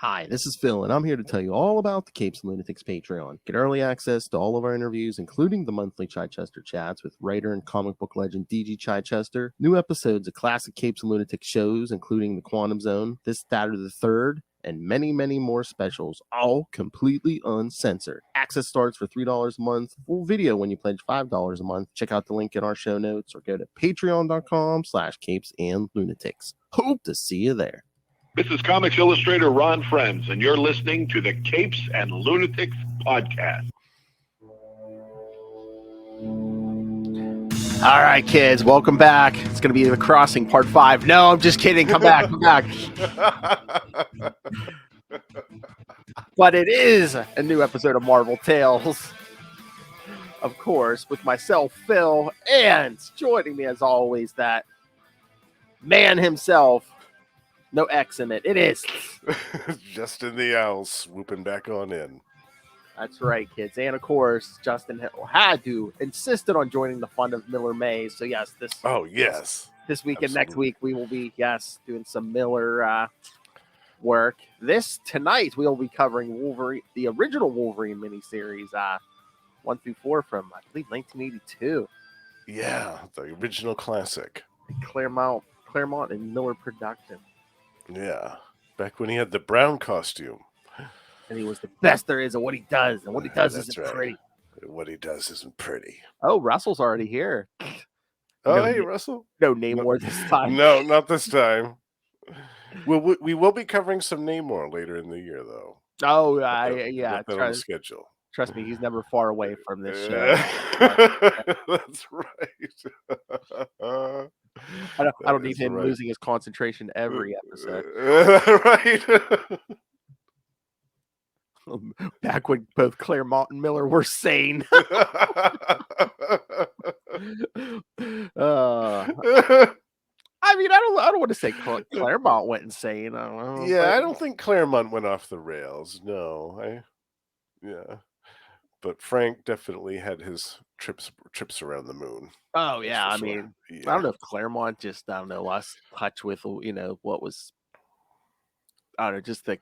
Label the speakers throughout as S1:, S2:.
S1: Hi, this is Phil, and I'm here to tell you all about the Capes and Lunatics Patreon. Get early access to all of our interviews, including the monthly Chichester chats with writer and comic book legend DG Chichester, new episodes of classic Capes and Lunatics shows, including The Quantum Zone, This, That, or the Third, and many, many more specials, all completely uncensored. Access starts for $3 a month, full video when you pledge $5 a month. Check out the link in our show notes or go to patreon.com/capesandlunatics. Hope to see you there.
S2: This is Comics Illustrator Ron Friends, and you're listening to the Capes and Lunatics podcast.
S1: All right, kids, welcome back. It's going to be The Crossing Part 5. No, I'm just kidding. Come back, come back. But it is a new episode of Marvel Tales, of course, with myself, Phil, and joining me, as always, that man himself. No X in it. It is.
S3: Justin the Owl swooping back on in.
S1: That's right, kids. And, of course, Justin insisted on joining the fun of Miller May. So, yes, this week and next week we will be, doing some Miller work. Tonight we will be covering Wolverine, the original Wolverine miniseries, 1 through 4 from, I believe, 1982.
S3: Yeah, the original classic.
S1: Claremont and Miller production.
S3: Yeah, back when he had the brown costume.
S1: And he was the best there is at what he does. And what he does isn't pretty.
S3: What he does isn't pretty.
S1: Oh, Russell's already here.
S3: Oh, hey, Russell.
S1: No Namor this time.
S3: No, not this time. We will be covering some Namor later in the year, though.
S1: Oh, yeah.
S3: On the schedule.
S1: Trust me, he's never far away from this show.
S3: That's right.
S1: I don't need him losing his concentration every episode.
S3: Right.
S1: Back when both Claremont and Miller were sane. I mean, I don't want to say Claremont went insane. I don't know.
S3: Yeah, I don't think Claremont went off the rails. No, but Frank definitely had his trips around the moon.
S1: Oh yeah, I mean, I don't know if Claremont just lost touch with what was, I don't know, just the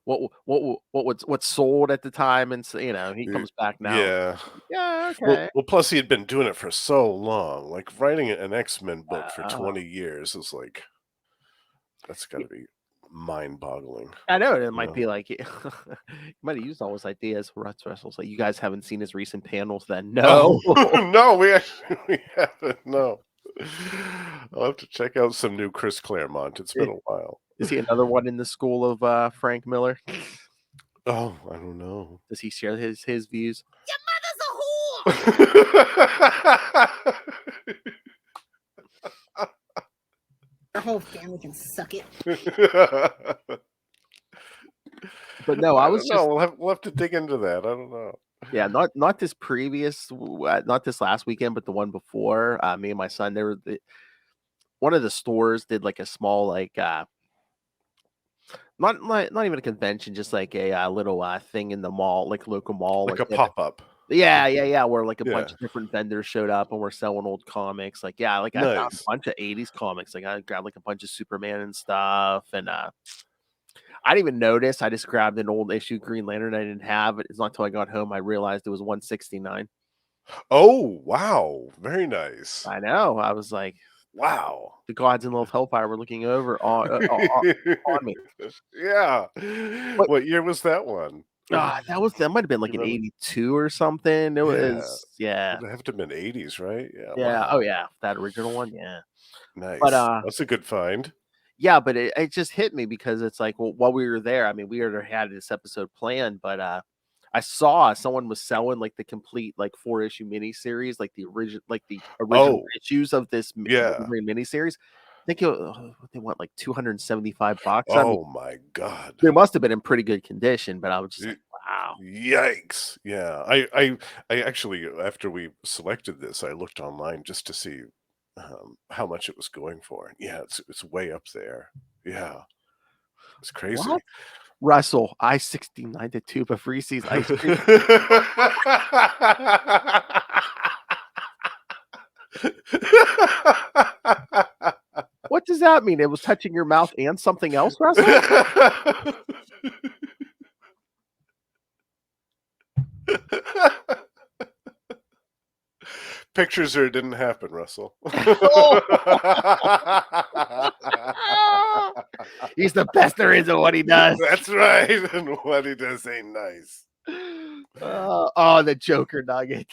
S1: what's sold at the time, and he comes back now.
S3: Yeah, okay. Well, plus he had been doing it for so long. Like writing an X-Men book for 20 years is like, that's got to be mind-boggling.
S1: I know it might be like he might have used all his ideas for Russell's. Like, you guys haven't seen his recent panels, then? No,
S3: no, we haven't. No, I'll have to check out some new Chris Claremont. It's been a while.
S1: Is he another one in the school of Frank Miller?
S3: Oh, I don't know.
S1: Does he share his views?
S4: Your mother's a whore. Our whole family can suck it.
S1: But no, I was just.
S3: We'll have to dig into that. I don't know.
S1: Yeah, not this last weekend, but the one before. Me and my son, one of the stores did like a small not even a convention, just like a little thing in the mall, like local mall,
S3: like a pop up.
S1: Yeah, where like a bunch of different vendors showed up and we're selling old comics. Like, I found a bunch of 80s comics. Like, I grabbed like a bunch of Superman and stuff, and I didn't even notice. I just grabbed an old issue Green Lantern I didn't have. It's not until I got home I realized it was 169.
S3: Oh, wow. Very nice.
S1: I know. I was like,
S3: wow.
S1: The gods in Love Hellfire were looking over on me.
S3: Yeah. What year was that one?
S1: That might have been like an 82 or something. It was,
S3: It would have to have been 80s, right?
S1: Yeah.
S3: Wow.
S1: Oh yeah, that original one. Yeah.
S3: Nice.
S1: But
S3: that's a good find.
S1: Yeah, but it just hit me because it's like, well, while we were there, I mean, we already had this episode planned, but I saw someone was selling like the complete 4-issue miniseries, like the original issues of this miniseries. I think they want like $275.
S3: Oh my God!
S1: They must have been in pretty good condition, but I was just like, wow,
S3: yikes! Yeah, I actually, after we selected this, I looked online just to see how much it was going for. Yeah, it's way up there. Yeah, it's crazy.
S1: What? Russell, I-69 to tube of Reese's ice cream.
S3: What
S1: does that mean? It was touching your mouth and something else, Russell?
S3: Pictures or it didn't happen, Russell.
S1: He's the best there is at what he does.
S3: That's right. And what he does ain't nice.
S1: Oh, the Joker Nuggets.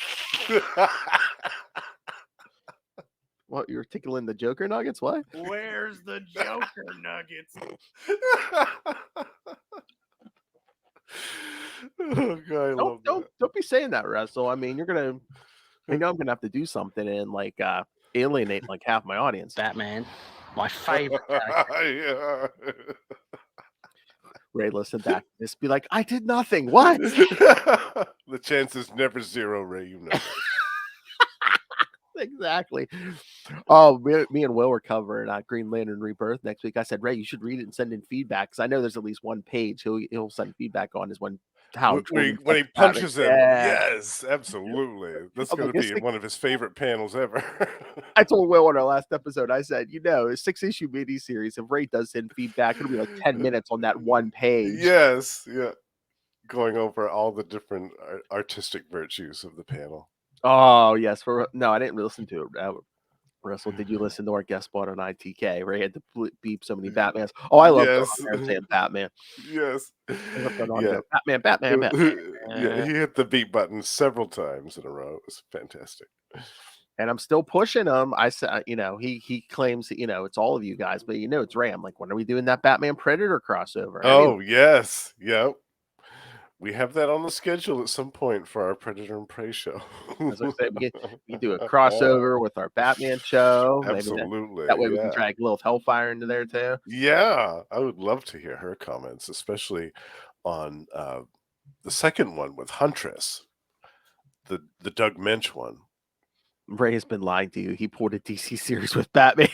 S1: What, you were tickling the Joker Nuggets? What?
S5: Where's the Joker Nuggets?
S3: Oh, God, I love that.
S1: Don't be saying that, Russell. I mean, I'm gonna have to do something and like alienate like half my audience.
S5: Batman, my favorite character.
S3: Yeah.
S1: Ray, listen back. Just be like, I did nothing. What?
S3: The chance is never zero, Ray. You know that.
S1: Exactly. Oh, me and Will were covering Green Lantern Rebirth next week. I said, Ray, you should read it and send in feedback because I know there's at least one page he'll send feedback on is when
S3: when he punches him. Yes, absolutely. That's going to be one of his favorite panels ever.
S1: I told Will on our last episode, I said, a 6-issue miniseries, if Ray does send feedback, it'll be like 10 minutes on that one page.
S3: Yes, yeah. Going over all the different artistic virtues of the panel.
S1: Oh, yes. No, I didn't listen to it. Russell, did you listen to our guest spot on ITK? Ray had to beep so many Batmans. Oh, I love saying Batman.
S3: Yes.
S1: Yeah. Batman.
S3: Yeah, he hit the beep button several times in a row. It was fantastic.
S1: And I'm still pushing him. I said, he claims that, it's all of you guys, but it's Ray. I'm like, when are we doing that Batman Predator crossover?
S3: Oh, yes. Yep. We have that on the schedule at some point for our Predator and Prey show.
S1: As I said, we do a crossover with our Batman show.
S3: Absolutely.
S1: That way we can drag Lilith Hellfire into there too.
S3: Yeah, I would love to hear her comments, especially on the second one with Huntress, the Doug Mensch one.
S1: Ray has been lying to you. He pulled a DC series with Batman.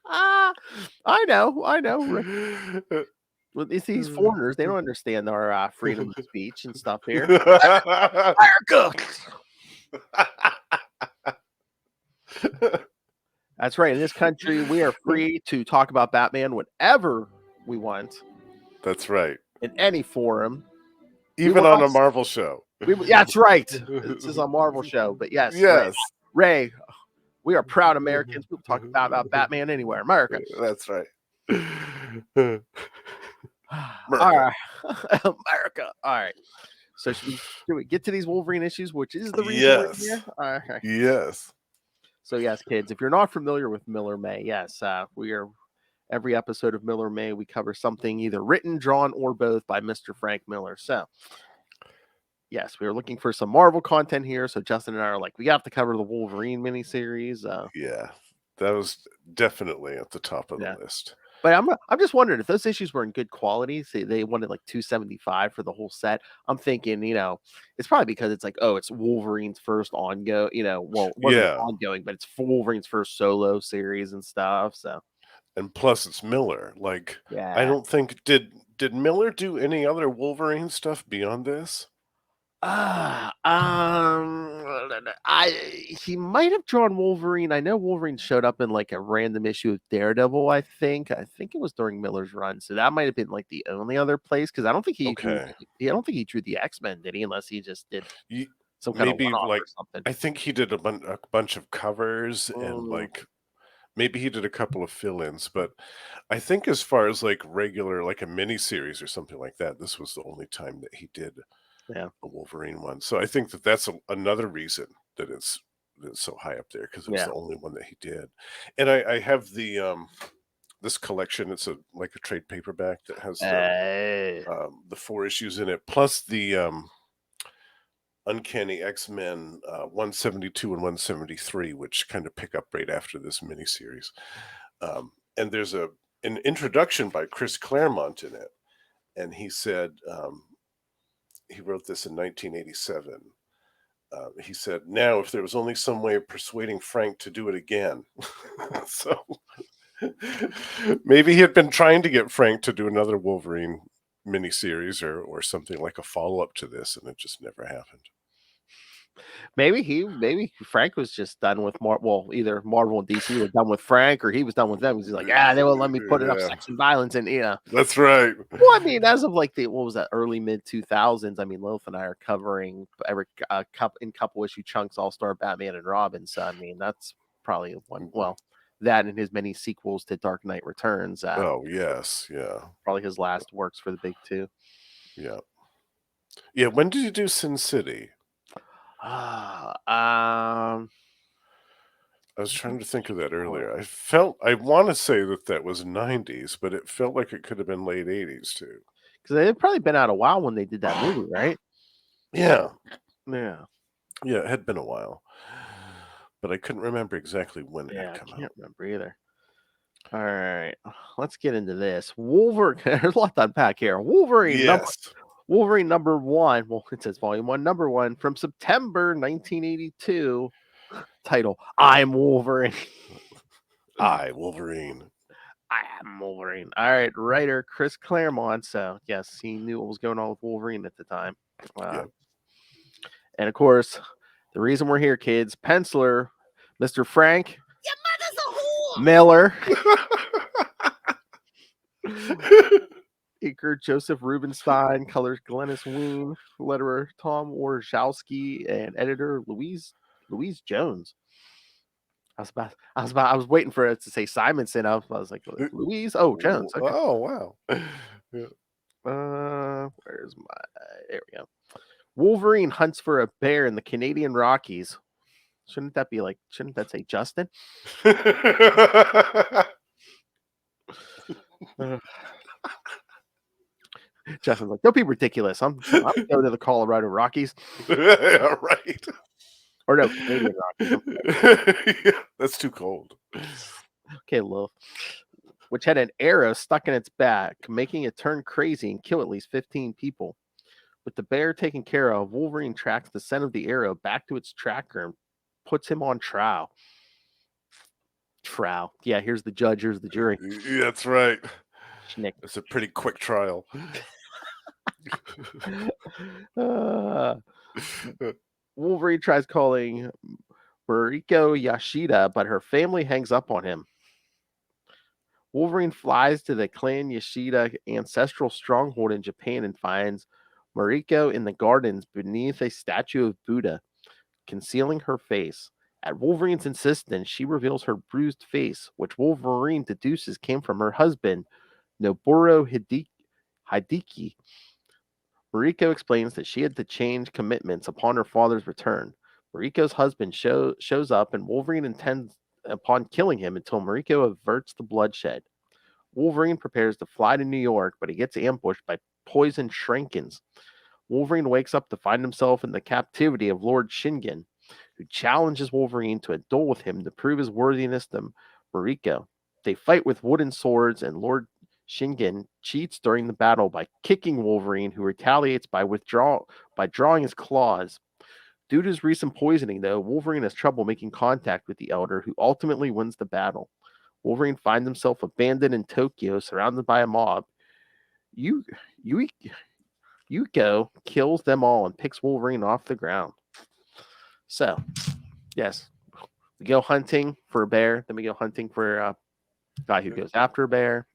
S1: I know. Well, these foreigners, they don't understand our freedom of speech and stuff here. America! That's right. In this country, we are free to talk about Batman whenever we want.
S3: That's right.
S1: In any forum.
S3: Even on a Marvel show.
S1: That's right. This is a Marvel show. But yes. Ray, we are proud Americans. We'll talk about Batman anywhere. America.
S3: That's right.
S1: America. All right. America. All right. So should we get to these Wolverine issues, which is the reason we're here? All right.
S3: Yes.
S1: So yes, kids, if you're not familiar with Miller May, yes, we are every episode of Miller May, we cover something either written, drawn, or both by Mr. Frank Miller. So yes, we are looking for some Marvel content here. So Justin and I are like, we have to cover the Wolverine miniseries.
S3: Yeah, that was definitely at the top of the list.
S1: But I'm just wondering if those issues were in good quality. Say they wanted like $275 for the whole set. I'm thinking, it's probably because it's like, it's Wolverine's first ongoing, ongoing, but it's Wolverine's first solo series and stuff. So,
S3: and plus it's Miller. Like, I don't think did Miller do any other Wolverine stuff beyond this?
S1: He might have drawn Wolverine. I know Wolverine showed up in like a random issue of Daredevil. I think it was during Miller's run, so that might have been like the only other place because I don't think he drew the X-Men, did he? Unless he just did some kind of like or something.
S3: I think he did a bunch of covers and like maybe he did a couple of fill-ins, but I think as far as like regular like a mini series or something like that, this was the only time that he did. A Wolverine one. So I think that's another reason that it's so high up there because it was the only one that he did. And I have the this collection. It's like a trade paperback that has the 4 issues in it, plus the Uncanny X-Men 172 and 173, which kind of pick up right after this miniseries. And there's an introduction by Chris Claremont in it, and he said. He wrote this in 1987. He said, now, if there was only some way of persuading Frank to do it again. So maybe he had been trying to get Frank to do another Wolverine miniseries or something like a follow-up to this, and it just never happened.
S1: Maybe Frank was just done with either Marvel and DC were done with Frank, or he was done with them. He's like, they won't let me put enough
S3: Yeah.
S1: sex and violence in.
S3: That's right.
S1: Well, I mean, as of like what was that, early mid 2000s? I mean, Lilith and I are covering every couple issue chunks All Star Batman and Robin. So I mean, that's probably one. Well, that and his many sequels to Dark Knight Returns.
S3: Oh yes, yeah,
S1: Probably his last works for the big two.
S3: yeah, yeah. When did you do Sin City? I was trying to think of that earlier. I want to say that was 90s, but it felt like it could have been late 80s too.
S1: Because they had probably been out a while when they did that movie, right?
S3: Yeah,
S1: Yeah.
S3: it had been a while, but I couldn't remember exactly when it had
S1: I
S3: come
S1: can't
S3: out.
S1: remember either. All right, let's get into this. Wolverine. There's a lot to unpack here. Wolverine.
S3: Yes.
S1: Wolverine number 1. Well, it says volume 1, number 1 from September 1982. Title: I'm Wolverine.
S3: I, Wolverine.
S1: I am Wolverine. All right, writer Chris Claremont. So yes, he knew what was going on with Wolverine at the time.
S3: Yep.
S1: And of course, the reason we're here, kids, penciler, Mr. Frank
S4: Your mother's a whore.
S1: Miller. Inker Joseph Rubinstein, colors Glennis Ween, letterer Tom Wojciechowski, and editor Louise Jones. I was waiting for it to say Simonson. I was like, Louise? Oh, Jones. Okay.
S3: Oh, wow. Yeah.
S1: Where's there we go. Wolverine hunts for a bear in the Canadian Rockies. Shouldn't that say Justin? Justin's like, don't be ridiculous. I'm going to the Colorado Rockies.
S3: Yeah, right.
S1: Or no, Canadian Rockies.
S3: Yeah, that's too cold.
S1: Okay, Lil. Which had an arrow stuck in its back, making it turn crazy and kill at least 15 people. With the bear taken care of, Wolverine tracks the scent of the arrow back to its tracker and puts him on trial. Yeah, here's the judge, here's the jury.
S3: Yeah, that's right.
S1: Schnick.
S3: It's a pretty quick trial.
S1: Wolverine tries calling Mariko Yashida, but her family hangs up on him. Wolverine flies to the clan Yashida ancestral stronghold in Japan and finds Mariko in the gardens beneath a statue of Buddha, concealing her face. At Wolverine's insistence, she reveals her bruised face, which Wolverine deduces came from her husband, Noboru Hideki. Mariko explains that she had to change commitments upon her father's return. Mariko's husband shows up, and Wolverine intends upon killing him until Mariko averts the bloodshed. Wolverine prepares to fly to New York, but he gets ambushed by poisoned Shrinkins. Wolverine wakes up to find himself in the captivity of Lord Shingen, who challenges Wolverine to a duel with him to prove his worthiness to Mariko. They fight with wooden swords, and Lord Shingen cheats during the battle by kicking Wolverine, who retaliates by drawing his claws. Due to his recent poisoning, though, Wolverine has trouble making contact with the Elder, who ultimately wins the battle. Wolverine finds himself abandoned in Tokyo, surrounded by a mob. Yuko kills them all and picks Wolverine off the ground. So, yes, we go hunting for a bear. Then we go hunting for a guy who goes after a bear.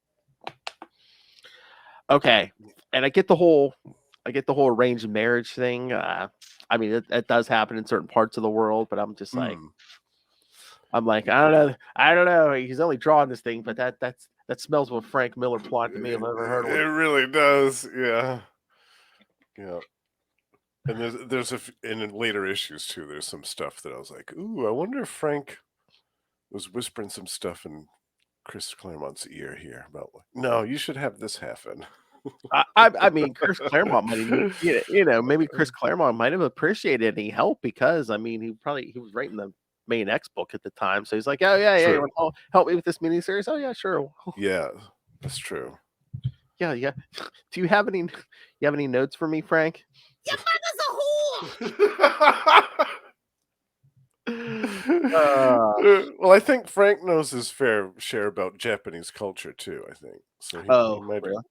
S1: Okay, and I get the whole arranged marriage thing. I mean, it does happen in certain parts of the world, but I'm just like, I don't know. He's only drawing this thing, but that smells of a Frank Miller plot to me. If I've ever heard of
S3: it.
S1: It
S3: really does. Yeah. And there's in later issues too. There's some stuff that I was like, ooh, I wonder if Frank was whispering some stuff in Chris Claremont's ear here about, like, no, you should have this happen.
S1: I mean, Chris Claremont might have, maybe Chris Claremont might have appreciated any help, because I mean, he was writing the main X book at the time, so he's like, oh yeah, you want to help me with this miniseries? Oh yeah, sure.
S3: Yeah, that's true.
S1: Yeah. Do you have any notes for me, Frank?
S4: Your mother's a whore.
S3: Well, I think Frank knows his fair share about Japanese culture too. I think so. He might
S1: really?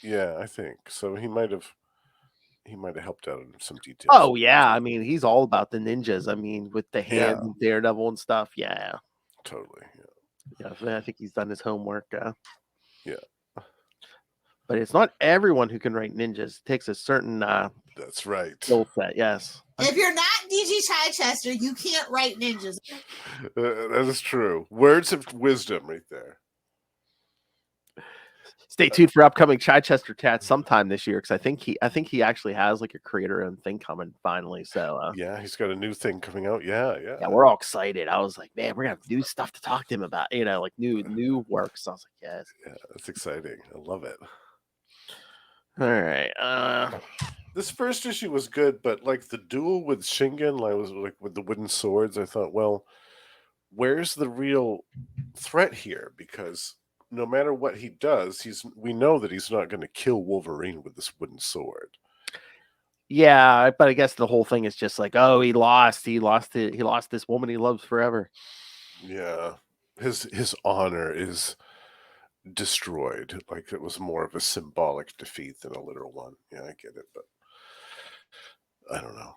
S3: Yeah, I think so. He might have he might have helped out in some details.
S1: Oh yeah, I mean he's all about the ninjas. I mean with the hand
S3: Yeah.
S1: and Daredevil and stuff. Yeah,
S3: Totally.
S1: yeah. I think he's done his homework.
S3: Yeah.
S1: But it's not everyone who can write ninjas. It takes a certain
S3: That's right.
S1: skill set. Yes.
S4: If you're not DG Chichester, you can't write ninjas.
S3: That is true. Words of wisdom right there.
S1: Stay tuned for upcoming Chichester Tats sometime this year because I think he actually has like a creator own thing coming finally. So
S3: yeah, he's got a new thing coming out. Yeah.
S1: yeah, we're all excited. I was like, man, we're gonna have new stuff to talk to him about. Like new work. So I was like, yes.
S3: Yeah, that's exciting. I love it.
S1: All right.
S3: This first issue was good, but like the duel with Shingen, I was like with the wooden swords. I thought, well, where's the real threat here? Because no matter what he does, we know that he's not going to kill Wolverine with this wooden sword.
S1: Yeah, but I guess the whole thing is just like, oh, he lost this woman he loves forever.
S3: Yeah, his honor is destroyed. Like it was more of a symbolic defeat than a literal one. Yeah, I get it, but I don't know.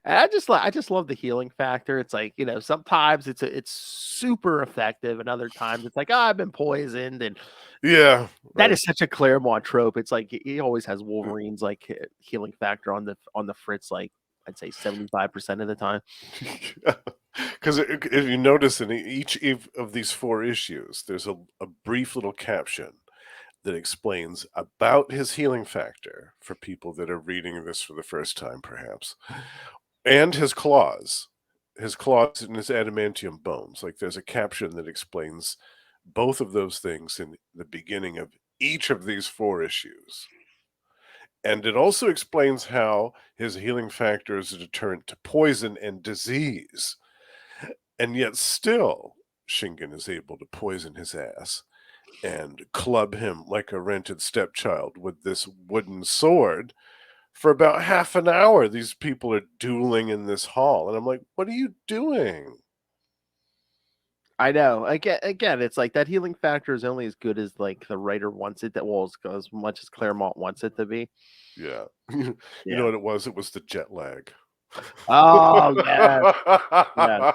S1: And I just love the healing factor. It's like, sometimes it's super effective, and other times it's like, oh, I've been poisoned, and
S3: Yeah,
S1: that is such a Claremont trope. It's like he always has Wolverine's like healing factor on the fritz, like I'd say 75% of the time.
S3: Because if you notice in each of these 4 issues, there's a brief little caption that explains about his healing factor for people that are reading this for the first time, perhaps, and his claws and his adamantium bones. Like there's a caption that explains both of those things in the beginning of each of these 4 issues. And it also explains how his healing factor is a deterrent to poison and disease. And yet still, Shingen is able to poison his ass and club him like a rented stepchild with this wooden sword for about half an hour. These people are dueling in this hall. And I'm like, what are you doing?
S1: I know. Again, it's like that healing factor is only as good as like the writer wants it. That as much as Claremont wants it to be.
S3: Yeah. You know what it was? It was the jet lag.
S1: Oh yeah. Yeah.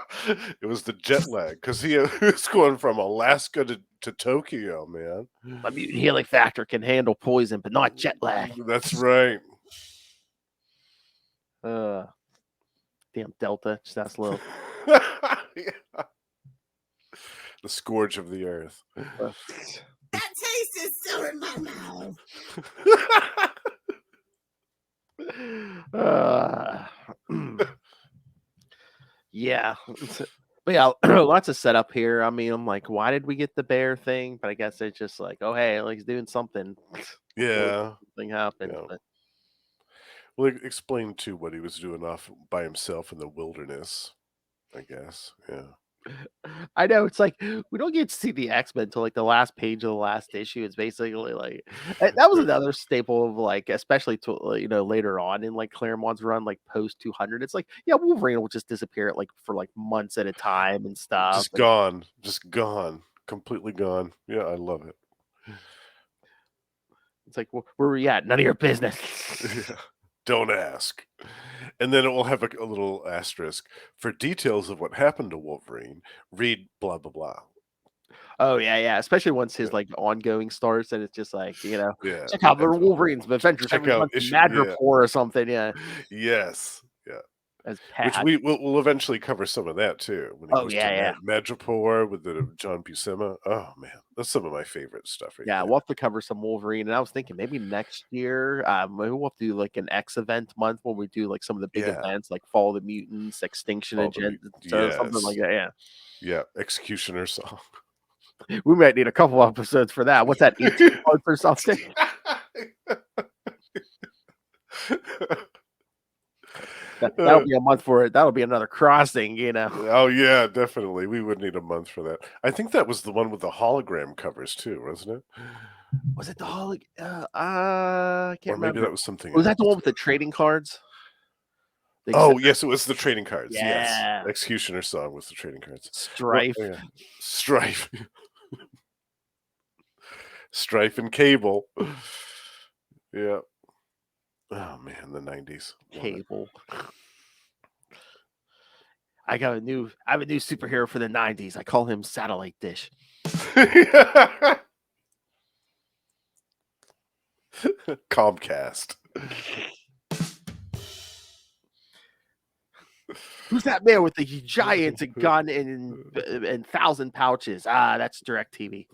S3: It was the jet lag because he was going from Alaska to Tokyo, man.
S1: A mutant healing factor can handle poison, but not jet lag.
S3: That's right.
S1: Damn Delta, just that slow.
S3: Yeah. The scourge of the earth.
S4: That taste is still in my mouth.
S1: Yeah. But yeah, lots of setup here. I mean, I'm like, why did we get the bear thing? But I guess it's just like, oh hey, like he's doing something.
S3: Yeah.
S1: Something happened.
S3: Yeah.
S1: But
S3: Well, explain too what he was doing off by himself in the wilderness, I guess. Yeah.
S1: I know it's like we don't get to see the X-Men until like the last page of the last issue. It's basically like that was another staple of like, especially to later on in like Claremont's run, like post 200. It's like, yeah, Wolverine will just disappear for like months at a time and stuff.
S3: Just gone, completely gone. Yeah, I love it.
S1: It's like, where are we at? None of your business.
S3: Yeah. Don't ask. And then it will have a little asterisk. For details of what happened to Wolverine, read blah, blah, blah.
S1: Oh, yeah. Especially once his like ongoing starts, and it's just like,
S3: Yeah,
S1: check out the Wolverine's adventures.
S3: Check out
S1: Madripoor or something. Yeah.
S3: Yes. Yeah.
S1: As
S3: Which we'll eventually cover some of that too. When he goes to Madripoor with the John Buscema. Oh man, that's some of my favorite stuff. Right there.
S1: We'll have to cover some Wolverine, and I was thinking maybe next year, maybe we'll have to do like an X event month when we do like some of the big events, like Fall of the Mutants, Extinction Agenda, something like that. Yeah.
S3: Yeah, Executioner song.
S1: We might need a couple episodes for that. What's that? 18 months or something? That'll be a month for it. That'll be another crossing,
S3: Oh yeah, definitely. We would need a month for that. I think that was the one with the hologram covers too, wasn't it?
S1: Was it the hologram? I can't remember.
S3: Maybe that was something.
S1: Was that the one with the trading cards?
S3: Yes, it was the trading cards.
S1: Yeah.
S3: Yes, Executioner song was the trading cards.
S1: Strife.
S3: Well, yeah. Strife. Strife and Cable. Yeah. Oh man, the 90s. Love it.
S1: Cable. I have a new superhero for the 90s. I call him Satellite Dish.
S3: Comcast.
S1: Who's that man with the giant gun and 1,000 pouches? Ah, that's DirecTV.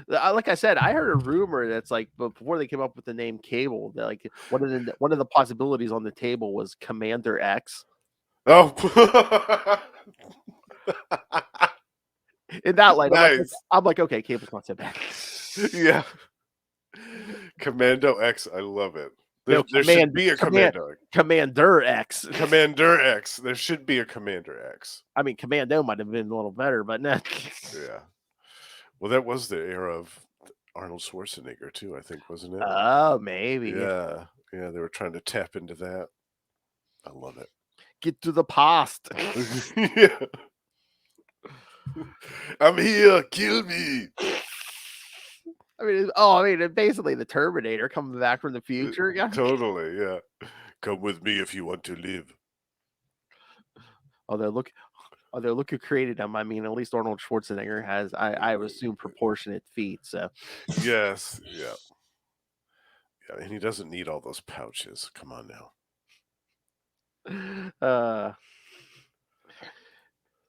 S1: Like I said, I heard a rumor that's like before they came up with the name Cable, that like one of the possibilities on the table was Commander X.
S3: Oh,
S1: In that light,
S3: nice.
S1: I'm like, okay, Cable's not so bad.
S3: Yeah. Commando X, I love it.
S1: No,
S3: There should be a Commando.
S1: Commander X.
S3: Commander X. There should be a Commander X.
S1: I mean, Commando might have been a little better, but no.
S3: Yeah. Well, that was the era of Arnold Schwarzenegger too, I think, wasn't it?
S1: Oh, maybe.
S3: Yeah. Yeah, they were trying to tap into that. I love it.
S1: Get to the past.
S3: Yeah. I'm here, kill me.
S1: I mean, basically the Terminator coming back from the future. Yeah.
S3: Totally, yeah. Come with me if you want to live.
S1: Although look who created him. I mean, at least Arnold Schwarzenegger has, I would assume, proportionate feet. So
S3: Yes, yeah. Yeah, and he doesn't need all those pouches. Come on now.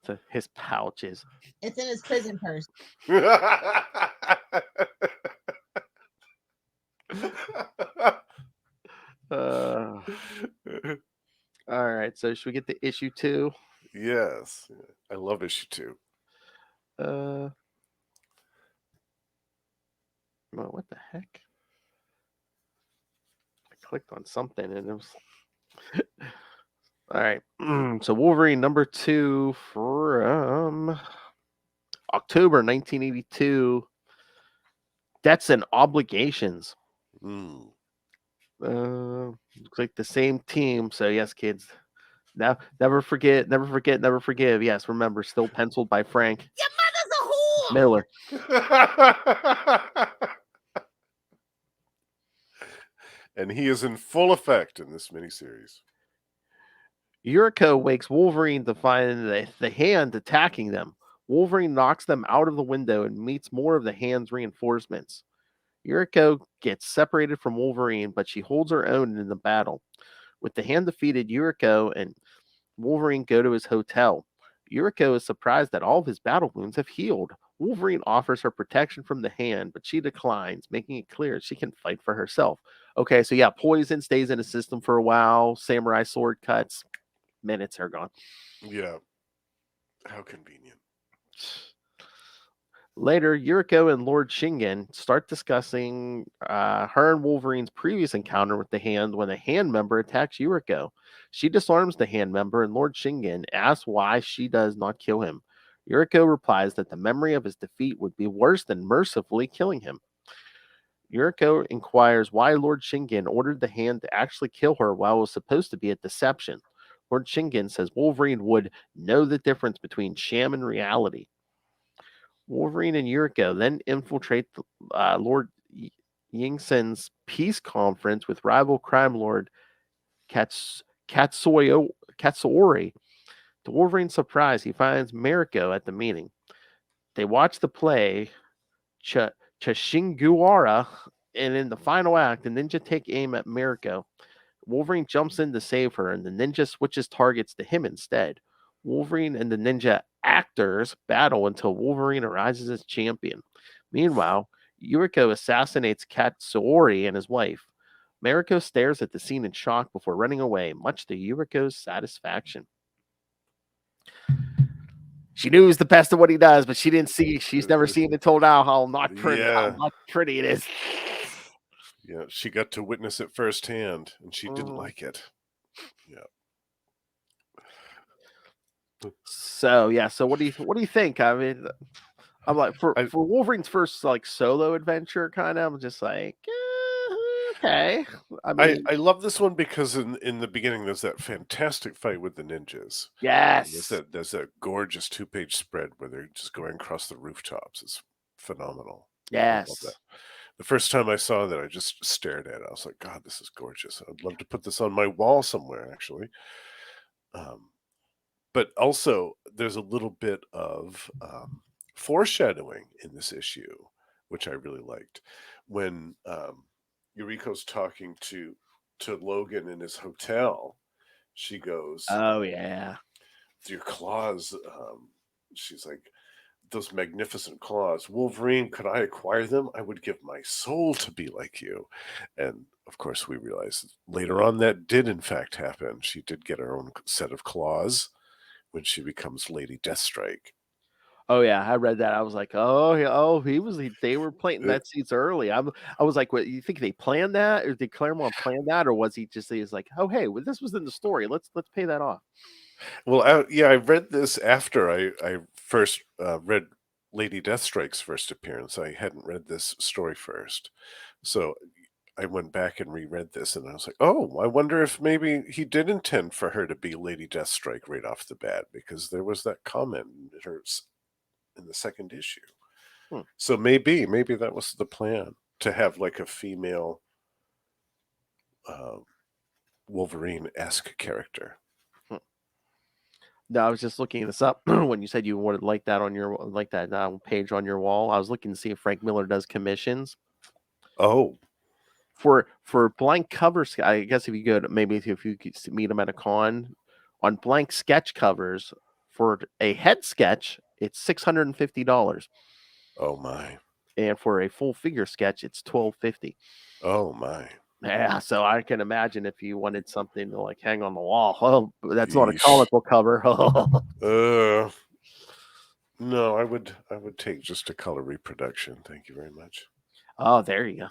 S1: So his pouches.
S4: It's in his prison purse.
S1: All right, so should we get to issue 2?
S3: Yes, I love issue 2.
S1: Well, what the heck? I clicked on something and it was. All right, so Wolverine number 2 from October 1982. Debts and Obligations. Looks like the same team. So yes, kids. Now, never forget, never forget, never forgive. Yes, remember, still penciled by Frank
S4: Your mother's a whore.
S1: Miller.
S3: And he is in full effect in this miniseries.
S1: Yuriko wakes Wolverine to find the Hand attacking them. Wolverine knocks them out of the window and meets more of the Hand's reinforcements. Yuriko gets separated from Wolverine, but she holds her own in the battle. With the Hand defeated, Yuriko and Wolverine go to his hotel. Yuriko is surprised that all of his battle wounds have healed. Wolverine offers her protection from the Hand, but she declines, making it clear she can fight for herself. Okay, so yeah, poison stays in the system for a while. Samurai sword cuts. Minutes are gone.
S3: Yeah. How convenient.
S1: Later, Yuriko and Lord Shingen start discussing her and Wolverine's previous encounter with the Hand when a Hand member attacks Yuriko. She disarms the Hand member, and Lord Shingen asks why she does not kill him. Yuriko replies that the memory of his defeat would be worse than mercifully killing him. Yuriko inquires why Lord Shingen ordered the Hand to actually kill her while it was supposed to be a deception. Lord Shingen says Wolverine would know the difference between sham and reality. Wolverine and Yuriko then infiltrate Lord Yingsen's peace conference with rival crime lord Katsuori. To Wolverine's surprise, he finds Mariko at the meeting. They watch the play Chashinguara, and in the final act, the ninja take aim at Mariko. Wolverine jumps in to save her, and the ninja switches targets to him instead. Wolverine and the ninja actors battle until Wolverine arises as champion. Meanwhile, Yuriko assassinates Katsuori and his wife. Mariko stares at the scene in shock before running away, much to Yuriko's satisfaction. She knew he was the best at what he does, but she didn't see. She's never seen it told out how not pretty it is.
S3: Yeah, she got to witness it firsthand, and she didn't like it. Yeah.
S1: So what do you think? I mean, I'm like for Wolverine's first like solo adventure, kind of. I'm just like, Okay. I mean,
S3: I love this one because in the beginning there's that fantastic fight with the ninjas. And
S1: yes.
S3: there's that gorgeous 2-page spread where they're just going across the rooftops. It's phenomenal. I love that.
S1: Yes.
S3: The first time I saw that, I just stared at it. I was like, God, this is gorgeous. I'd love to put this on my wall somewhere, actually. But also, there's a little bit of foreshadowing in this issue, which I really liked. When Yuriko's talking to Logan in his hotel, she goes,
S1: Oh yeah.
S3: "Your claws," she's like, "those magnificent claws. Wolverine, could I acquire them? I would give my soul to be like you." And of course, we realize later on that did in fact happen. She did get her own set of claws when she becomes Lady Deathstrike.
S1: Oh yeah, I read that. I was like, oh, they were planting
S3: Uh,
S1: that seeds early. I was like, what? You think they planned that, or did Claremont plan that, or was he's like, oh hey, well, this was in the story. Let's pay that off.
S3: Well, I read this after I first read Lady Deathstrike's first appearance. I hadn't read this story first. So I went back and reread this, and I was like, "Oh, I wonder if maybe he did intend for her to be Lady Deathstrike right off the bat, because there was that comment in the second issue.
S1: Hmm.
S3: So maybe that was the plan, to have like a female Wolverine-esque character."
S1: Hmm. No, I was just looking this up when you said you wanted like that on your page on your wall. I was looking to see if Frank Miller does commissions
S3: Oh,
S1: for blank covers. I guess if you go to, maybe if you could meet him at a con on blank sketch covers for a head sketch, it's $650,
S3: oh my,
S1: and for a full figure sketch, it's $1250.
S3: oh my.
S1: Yeah, so I can imagine if you wanted something to like hang on the wall. Oh, that's not a
S3: Yeesh.
S1: comic book cover.
S3: Uh, no, I would take just a color reproduction. Thank you very much.
S1: Oh, there you go.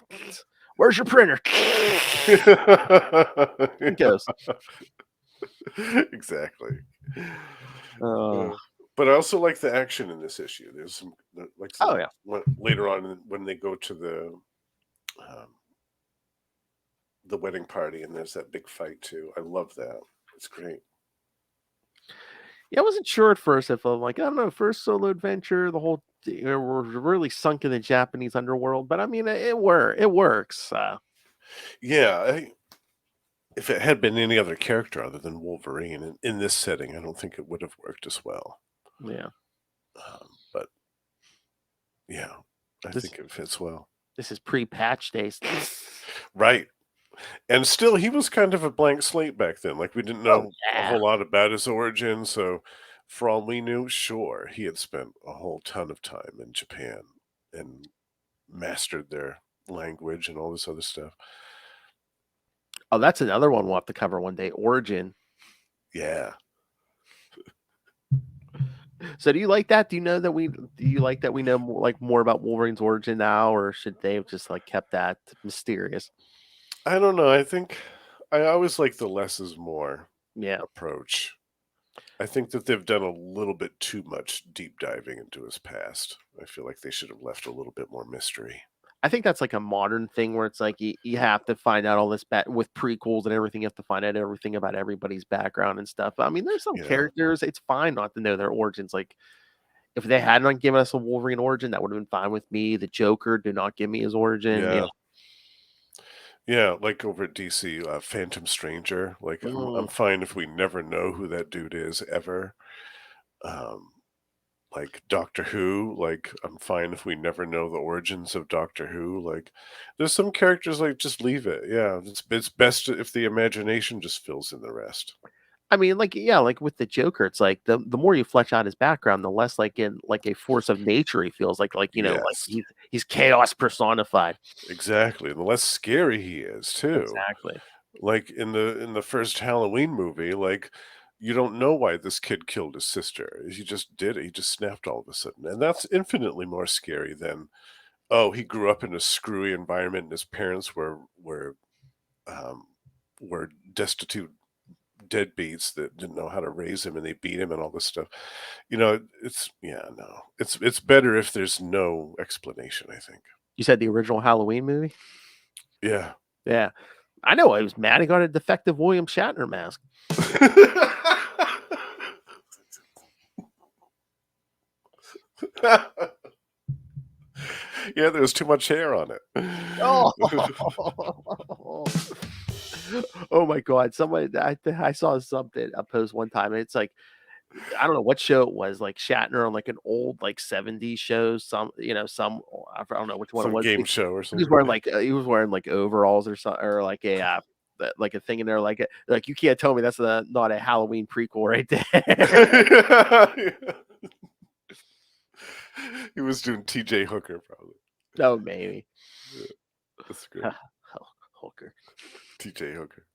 S1: Where's your printer? It goes.
S3: Exactly.
S1: Oh,
S3: But I also like the action in this issue. There's some
S1: oh yeah.
S3: later on when they go to the wedding party, and there's that big fight too. I love that. It's great.
S1: Yeah, I wasn't sure at first if I'm like, I don't know, first solo adventure, the whole we're really sunk in the Japanese underworld, but I mean, it works.
S3: Yeah, if it had been any other character other than Wolverine in this setting, I don't think it would have worked as well.
S1: Yeah,
S3: But yeah, I
S1: this
S3: think it fits well.
S1: this is pre-patch days.
S3: Right. And still, he was kind of a blank slate back then. Like, we didn't
S1: Oh
S3: know a
S1: yeah.
S3: whole lot about his origin. So, for all we knew, sure, he had spent a whole ton of time in Japan and mastered their language and all this other stuff.
S1: Oh, that's another one we'll have to cover one day. Origin.
S3: Yeah.
S1: So do you like that? Do you like that we know more, like more about Wolverine's origin now, or should they have just like kept that mysterious?
S3: I don't know. I think I always like the less is more
S1: Yeah.
S3: approach. I think that they've done a little bit too much deep diving into his past. I feel like they should have left a little bit more mystery.
S1: I think that's like a modern thing where it's like you have to find out all this with prequels and everything. You have to find out everything about everybody's background and stuff. I mean, there's some
S3: Yeah.
S1: characters, it's fine not to know their origins. Like if they had not given us a Wolverine origin, that would have been fine with me. The Joker, do not give me his origin.
S3: Yeah. Yeah, like over at DC, Phantom Stranger. Like, I'm
S1: Mm.
S3: fine if we never know who that dude is ever. Um, like Doctor Who, like I'm fine if we never know the origins of Doctor Who. Like, there's some characters like just leave it. Yeah, it's best if the imagination just fills in the rest.
S1: I mean, like yeah, like with the Joker, it's like the more you flesh out his background, the less like in like a force of nature he feels like like
S3: Yes,
S1: he's chaos personified.
S3: exactly. And the less scary he is too.
S1: Exactly.
S3: Like in the first Halloween movie, like you don't know why this kid killed his sister. He just did it. He just snapped all of a sudden. And that's infinitely more scary than, oh, he grew up in a screwy environment and his parents um were destitute deadbeats that didn't know how to raise him and they beat him and all this stuff. It's yeah, no. It's better if there's no explanation, I think.
S1: You said the original Halloween movie?
S3: Yeah.
S1: Yeah. I know I was mad. I got a defective William Shatner mask.
S3: Yeah, there was too much hair on it.
S1: Oh, oh my God. Somebody, I saw something, a post one time, and it's like, I don't know what show it was, like Shatner on like an old like 70s show. Some, I don't know which one it
S3: Some
S1: was.
S3: game show or
S1: He was
S3: something.
S1: wearing like he was wearing like overalls or something, or like a like a thing in there, like you can't tell me that's not a Halloween prequel right there.
S3: He was doing TJ Hooker, probably.
S1: No, maybe.
S3: Yeah, that's great.
S1: Hooker.
S3: TJ Hooker.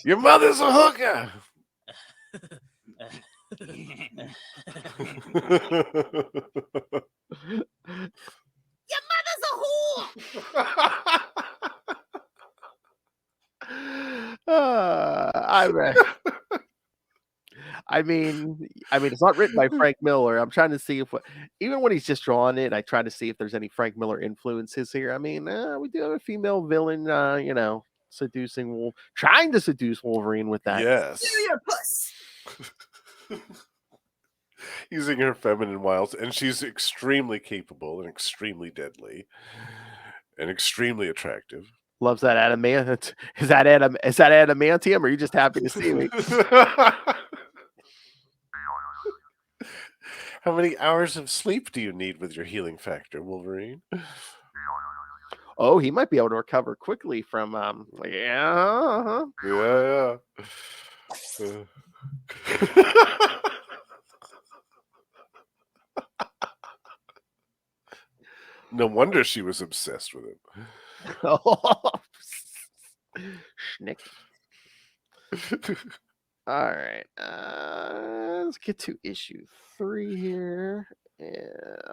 S3: Your mother's a hooker.
S4: Your mother's a whore.
S1: I mean, it's not written by Frank Miller. I'm trying to see if, even when he's just drawing it, I try to see if there's any Frank Miller influences here. I mean, we do have a female villain, trying to seduce Wolverine with that.
S3: Yes.
S4: Do your puss.
S3: Using her feminine wiles, and she's extremely capable and extremely deadly and extremely attractive.
S1: Loves that adamantium. Is that adamantium, or are you just happy to see me?
S3: How many hours of sleep do you need with your healing factor, Wolverine?
S1: Oh, he might be able to recover quickly from yeah.
S3: Yeah. No wonder she was obsessed with him.
S1: Schnick. All right. Let's get to issue 3 here.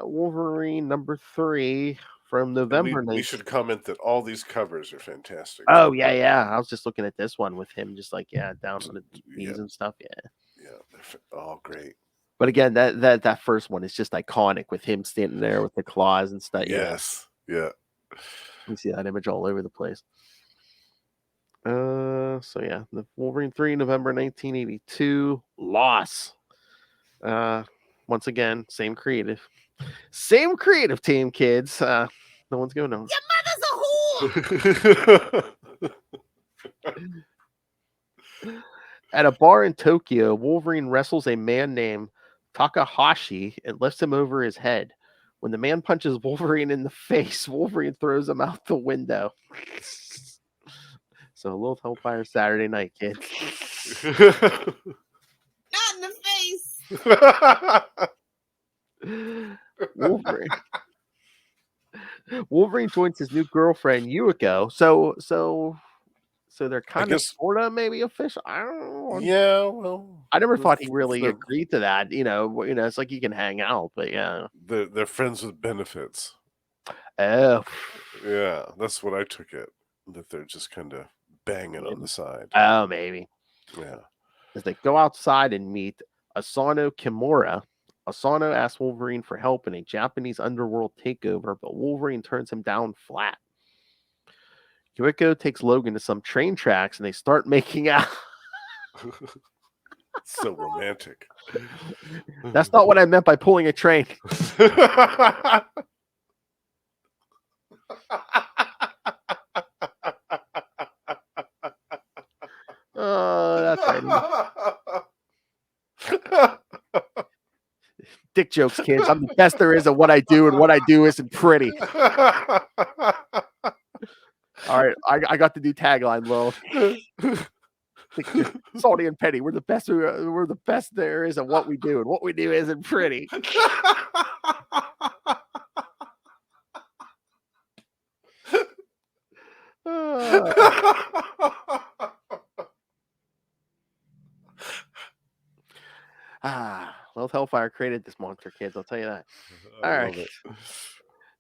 S1: Wolverine number 3 from November.
S3: We should comment that all these covers are fantastic.
S1: Oh yeah. I was just looking at this one with him, just like down on the knees and stuff.
S3: Yeah, they're all great.
S1: But again, that first one is just iconic with him standing there with the claws and stuff.
S3: Yes. Yeah.
S1: You see that image all over the place. So yeah, the Wolverine 3, November 1982, Loss. Once again, same creative team, kids. No one's going on.
S4: Your mother's a whore.
S1: At a bar in Tokyo, Wolverine wrestles a man named Takahashi and lifts him over his head. When the man punches Wolverine in the face, Wolverine throws him out the window. So a little Hellfire Saturday night, kids.
S4: Not in the face.
S1: Wolverine joins his new girlfriend Yuiko. So they're kind of sort of maybe official. I don't know.
S3: Yeah, well,
S1: I never thought he really agreed to that. It's like you can hang out, but yeah,
S3: they're friends with benefits.
S1: Oh,
S3: yeah, that's what I took it. That they're just kind of banging on the side.
S1: Oh, maybe.
S3: Yeah.
S1: As they go outside and meet Asano Kimura, Asano asks Wolverine for help in a Japanese underworld takeover, but Wolverine turns him down flat. Yuiko takes Logan to some train tracks and they start making out.
S3: So romantic.
S1: That's not what I meant by pulling a train. That's right. Dick jokes, kids. I'm the best there is at what I do, and what I do isn't pretty. All right, I got the new tagline, Lil. Salty and Petty. We're the best. We're the best there is at what we do, and what we do isn't pretty. Well, Hellfire created this monster, kids. I'll tell you that. All right.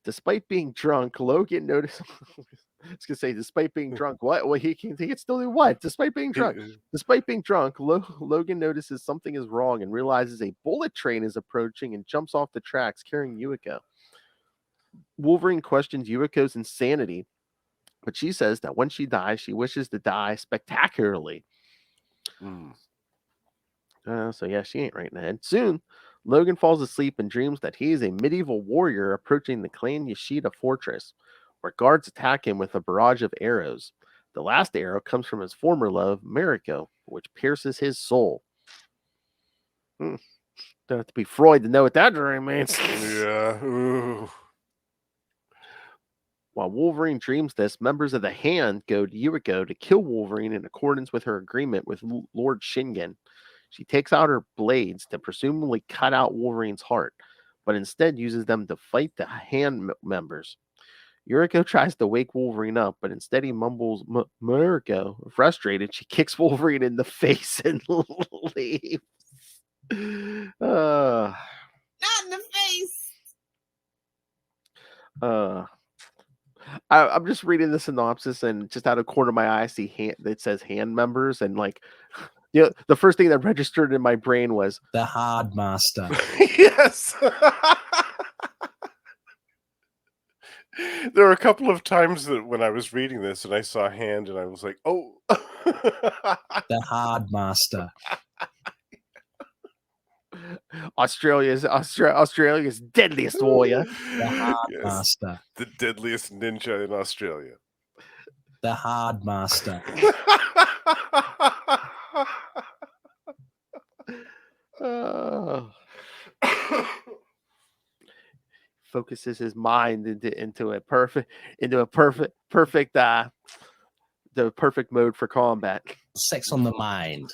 S1: Despite being drunk, Logan noticed. I was gonna say, despite being drunk, what? Well, he can still do what? Despite being drunk. Despite being drunk, Logan notices something is wrong and realizes a bullet train is approaching and jumps off the tracks carrying Yuiko. Wolverine questions Yuiko's insanity, But she says that when she dies, she wishes to die spectacularly. So yeah, she ain't right in the head. Soon, Logan falls asleep and dreams that he is a medieval warrior approaching the Clan Yashida fortress, where guards attack him with a barrage of arrows. The last arrow comes from his former love, Mariko, which pierces his soul. Don't have to be Freud to know what that dream means.
S3: Yeah. Ooh.
S1: While Wolverine dreams this, members of the Hand go to Yuriko to kill Wolverine in accordance with her agreement with Lord Shingen. She takes out her blades to presumably cut out Wolverine's heart, but instead uses them to fight the Hand members. Yuriko tries to wake Wolverine up, but instead he mumbles, Mariko. Frustrated, she kicks Wolverine in the face and leaves.
S4: Not in the face.
S1: I'm just reading the synopsis, and just out of the corner of my eye, I see it says Hand members, and like, the first thing that registered in my brain was
S6: the Hard Master.
S3: Yes. There were a couple of times that when I was reading this and I saw Hand, and I was like, "Oh,
S6: the Hard Master."
S1: Australia's deadliest warrior.
S6: The Hard Master.
S3: The deadliest ninja in Australia.
S6: The Hard Master.
S1: Focuses his mind into a perfect the perfect mode for combat.
S6: Sex on the mind.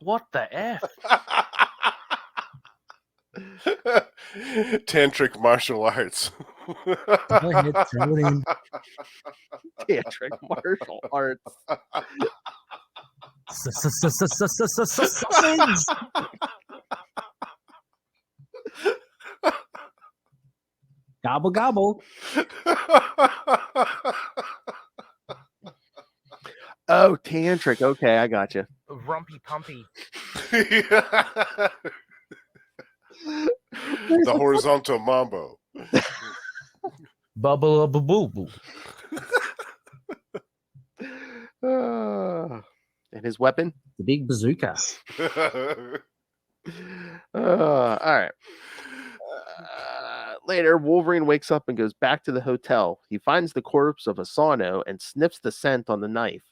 S5: What the F?
S3: Tantric martial arts.
S6: Go ahead, throw it in.
S1: Tantric martial arts.
S6: Sausage. Gobble gobble.
S1: Oh, tantric. Okay, I got you.
S5: Rumpy pumpy.
S3: The horizontal mambo.
S6: Bubble boo boo.
S1: And his weapon?
S6: The big bazooka.
S1: All right. Later, Wolverine wakes up and goes back to the hotel. He finds the corpse of Asano and sniffs the scent on the knife.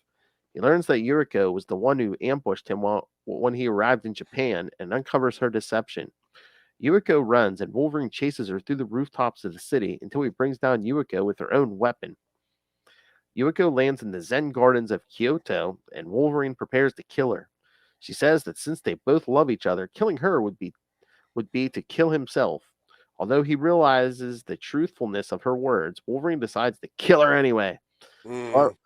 S1: He learns that Yuriko was the one who ambushed him when he arrived in Japan and uncovers her deception. Yuriko runs, and Wolverine chases her through the rooftops of the city until he brings down Yuriko with her own weapon. Yuriko lands in the Zen gardens of Kyoto, and Wolverine prepares to kill her. She says that since they both love each other, killing her would be to kill himself. Although he realizes the truthfulness of her words, Wolverine decides to kill her anyway.
S3: To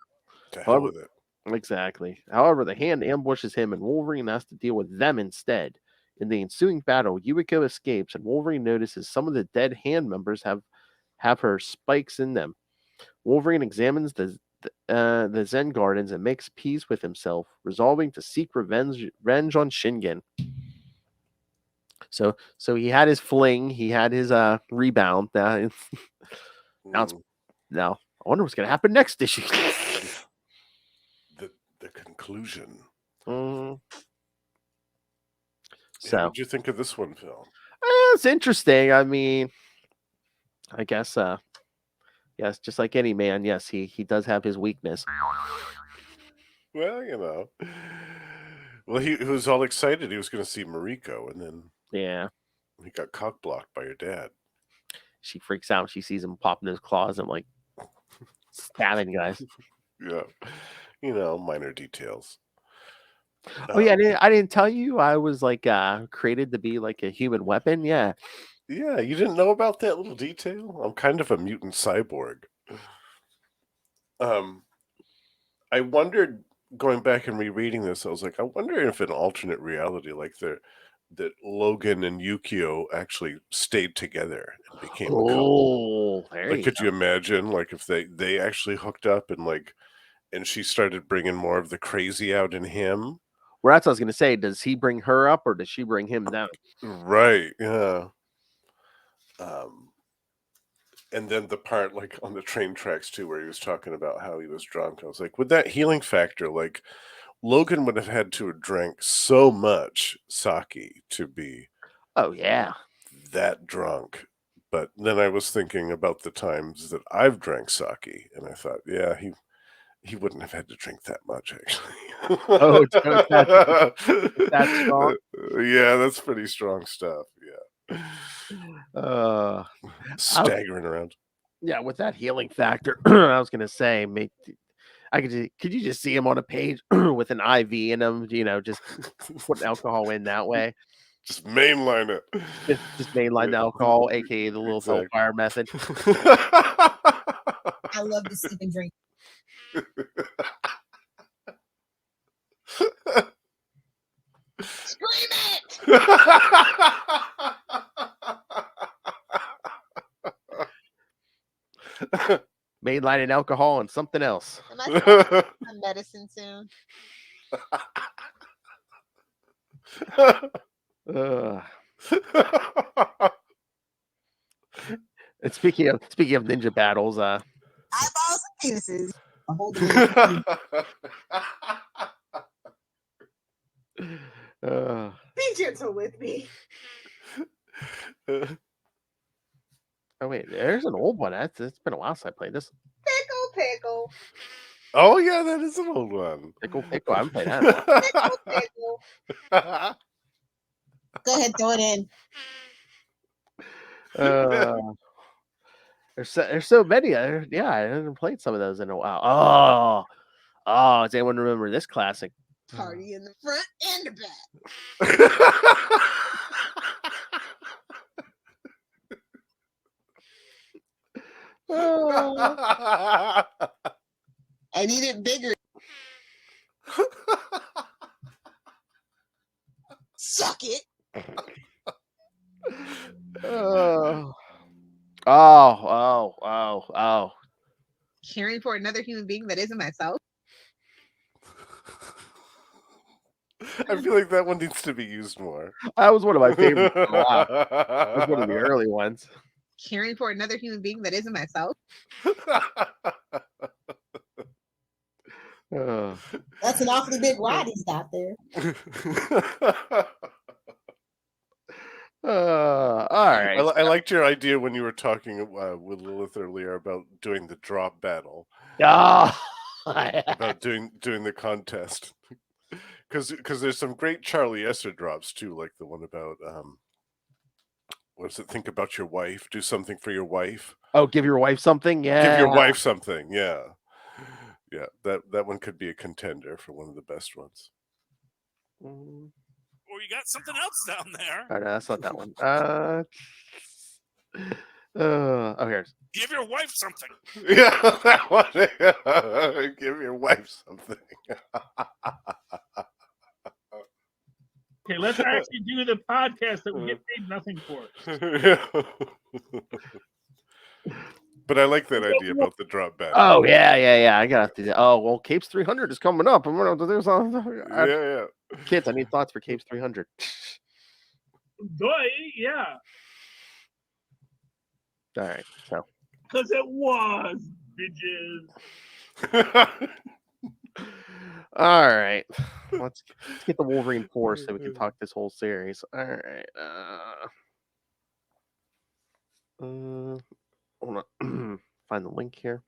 S3: hell with it.
S1: Exactly. However, the Hand ambushes him, and Wolverine has to deal with them instead. In the ensuing battle, Yuriko escapes, and Wolverine notices some of the dead Hand members have her spikes in them. Wolverine examines the Zen gardens and makes peace with himself, resolving to seek revenge on Shingen. So he had his fling, he had his rebound. Now I wonder what's going to happen next issue.
S3: The conclusion.
S1: So,
S3: what did you think of this one, Phil?
S1: It's interesting. I mean, I guess, yes, just like any man, yes, he does have his weakness.
S3: Well, he was all excited he was going to see Mariko, and then he got cock blocked by your dad.
S1: She freaks out. She sees him popping his claws and like stabbing guys.
S3: Yeah, minor details.
S1: Oh yeah, I didn't tell you I was like created to be like a human weapon. Yeah,
S3: you didn't know about that little detail. I'm kind of a mutant cyborg. I wondered, going back and rereading this, I was like, I wonder if in alternate reality, like that Logan and Yukio actually stayed together and became a couple. Like, could you imagine, like, if they actually hooked up and she started bringing more of the crazy out in him?
S1: Well, that's what I was going to say. Does he bring her up or does she bring him down?
S3: Right. Yeah. And then the part like on the train tracks too, where he was talking about how he was drunk. I was like, with that healing factor, like Logan would have had to have drank so much sake to be
S1: Oh yeah.
S3: that drunk. But then I was thinking about the times that I've drank sake, and I thought, yeah, he wouldn't have had to drink that much, actually.
S1: Oh, it's that strong.
S3: Yeah, that's pretty strong stuff. Yeah,
S1: Uh,
S3: staggering around.
S1: yeah, with that healing factor, I was gonna say, could you just see him on a page with an IV in him? You know, just putting alcohol in that way.
S3: Just mainline it.
S1: Just mainline the alcohol, aka the little
S3: Exactly.
S1: Hellfire method.
S4: I love to sip and drink. Scream it!
S1: Mainlining alcohol and something else.
S7: Am I supposed to have medicine soon?
S1: Ugh. And speaking of ninja battles,
S4: Eyeballs and penises. I hold them in the Be gentle with me.
S1: oh wait, there's an old one. It's been a while since I played this.
S4: Pickle.
S3: Oh yeah, that is an old one.
S1: Pickle. I haven't played that in a while.
S4: Pickle. Go ahead, throw it in.
S1: There's so many. Yeah, I haven't played some of those in a while. Oh, does anyone remember this classic?
S4: Party in the front and the back. I need it bigger. Suck it.
S1: Oh.
S4: Caring for another human being that isn't myself.
S3: I feel like that one needs to be used more.
S1: That was one of my favorites for a while. That was one of the early ones.
S4: Caring for another human being that isn't myself. That's an awfully big rod he's got there.
S1: All right.
S3: I liked your idea when you were talking with Lilith earlier about doing the drop battle. About doing the contest. Because there's some great Charlie Esser drops too, like the one about what does it? Think about your wife. Do something for your wife.
S1: Oh, give your wife something. Yeah.
S3: Give your wife something. Yeah. Yeah. That one could be a contender for one of the best ones.
S8: Or you got something else down there.
S1: Oh, no, that's not that one. Oh, here's.
S8: Give your wife something.
S3: Yeah, that one. Give your wife something.
S9: Okay, let's actually do the podcast that we get paid nothing for.
S3: But I like that idea about the drop battle.
S1: Oh yeah. I gotta have to. Oh well, Capes 300 is coming up. I'm gonna have to do something.
S3: Yeah.
S1: Kids, I need thoughts for Capes 300.
S9: Yeah.
S1: All right, so.
S9: Because it was, bitches.
S1: All right, let's get the Wolverine 4 so we can talk this whole series. All right. Hold on. Find the link here.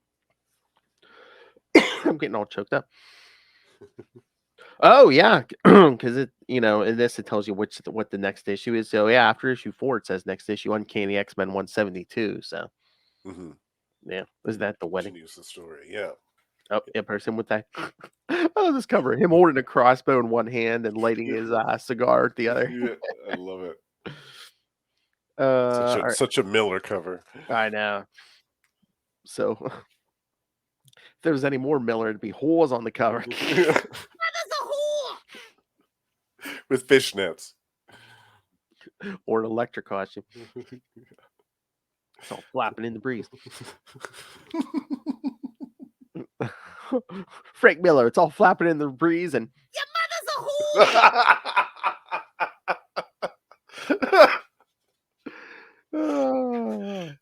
S1: I'm getting all choked up. Oh yeah, because it in this it tells you what the next issue is. So yeah, after issue 4 it says next issue Uncanny X-Men 172. So yeah, is that the wedding?
S3: Continues the story. Yeah.
S1: Oh yeah, person with that. Oh, this cover him holding a crossbow in one hand and lighting his cigar with the other.
S3: Yeah, I love it. Such a Miller cover.
S1: I know. So if there was any more Miller, it'd be holes on the cover.
S3: With fishnets.
S1: Or an electric costume. It's all flapping in the breeze. Frank Miller, it's all flapping in the breeze and
S4: Your mother's a whore.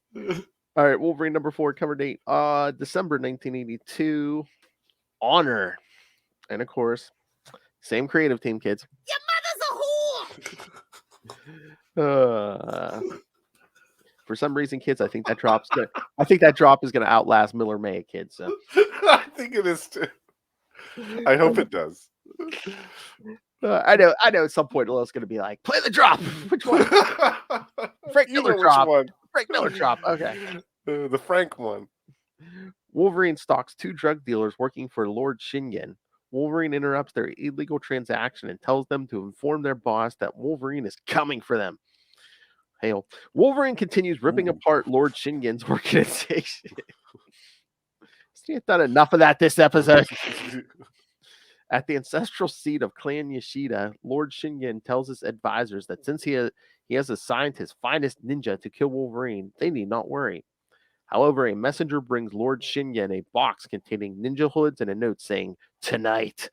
S1: All right, Wolverine number 4, cover date, December 1982. Honor, and of course, same creative team, kids.
S7: Your mother's a whore.
S1: For some reason, kids, I think that drop is gonna outlast Miller May, kids. So
S3: I think it is too. I hope it does.
S1: I know. At some point, Lil's gonna be like, "Play the drop." Which one? Frank
S3: You
S1: Miller
S3: know
S1: drop.
S3: which one.
S1: Frank Miller drop. Okay.
S3: The Frank one.
S1: Wolverine stalks 2 drug dealers working for Lord Shingen. Wolverine interrupts their illegal transaction and tells them to inform their boss that Wolverine is coming for them. Hail. Wolverine continues ripping apart Lord Shingen's organization. He has done enough of that this episode. At the ancestral seat of Clan Yoshida, Lord Shingen tells his advisors that since he has assigned his finest ninja to kill Wolverine, they need not worry. However, a messenger brings Lord Shingen a box containing ninja hoods and a note saying, "Tonight."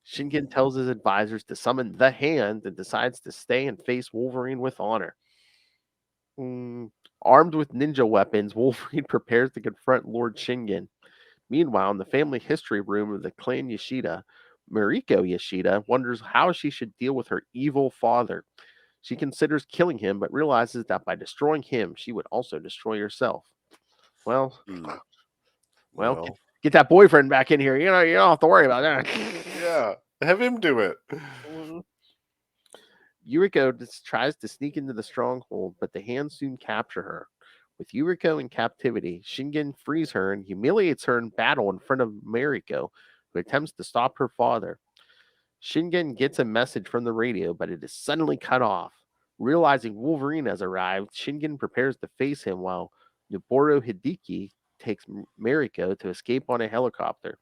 S1: Shingen tells his advisors to summon the Hand and decides to stay and face Wolverine with honor. Armed with ninja weapons, Wolverine prepares to confront Lord Shingen. Meanwhile, in the family history room of the clan Yoshida, Mariko Yoshida wonders how she should deal with her evil father. She considers killing him, but realizes that by destroying him, she would also destroy herself. Well, get that boyfriend back in here. You don't have to worry about that.
S3: Yeah, have him do it.
S1: Yuriko tries to sneak into the stronghold, but the Hand soon capture her. With Yuriko in captivity, Shingen frees her and humiliates her in battle in front of Mariko, who attempts to stop her father. Shingen gets a message from the radio, but it is suddenly cut off. Realizing Wolverine has arrived, Shingen prepares to face him while Noboru Hideki takes Mariko to escape on a helicopter.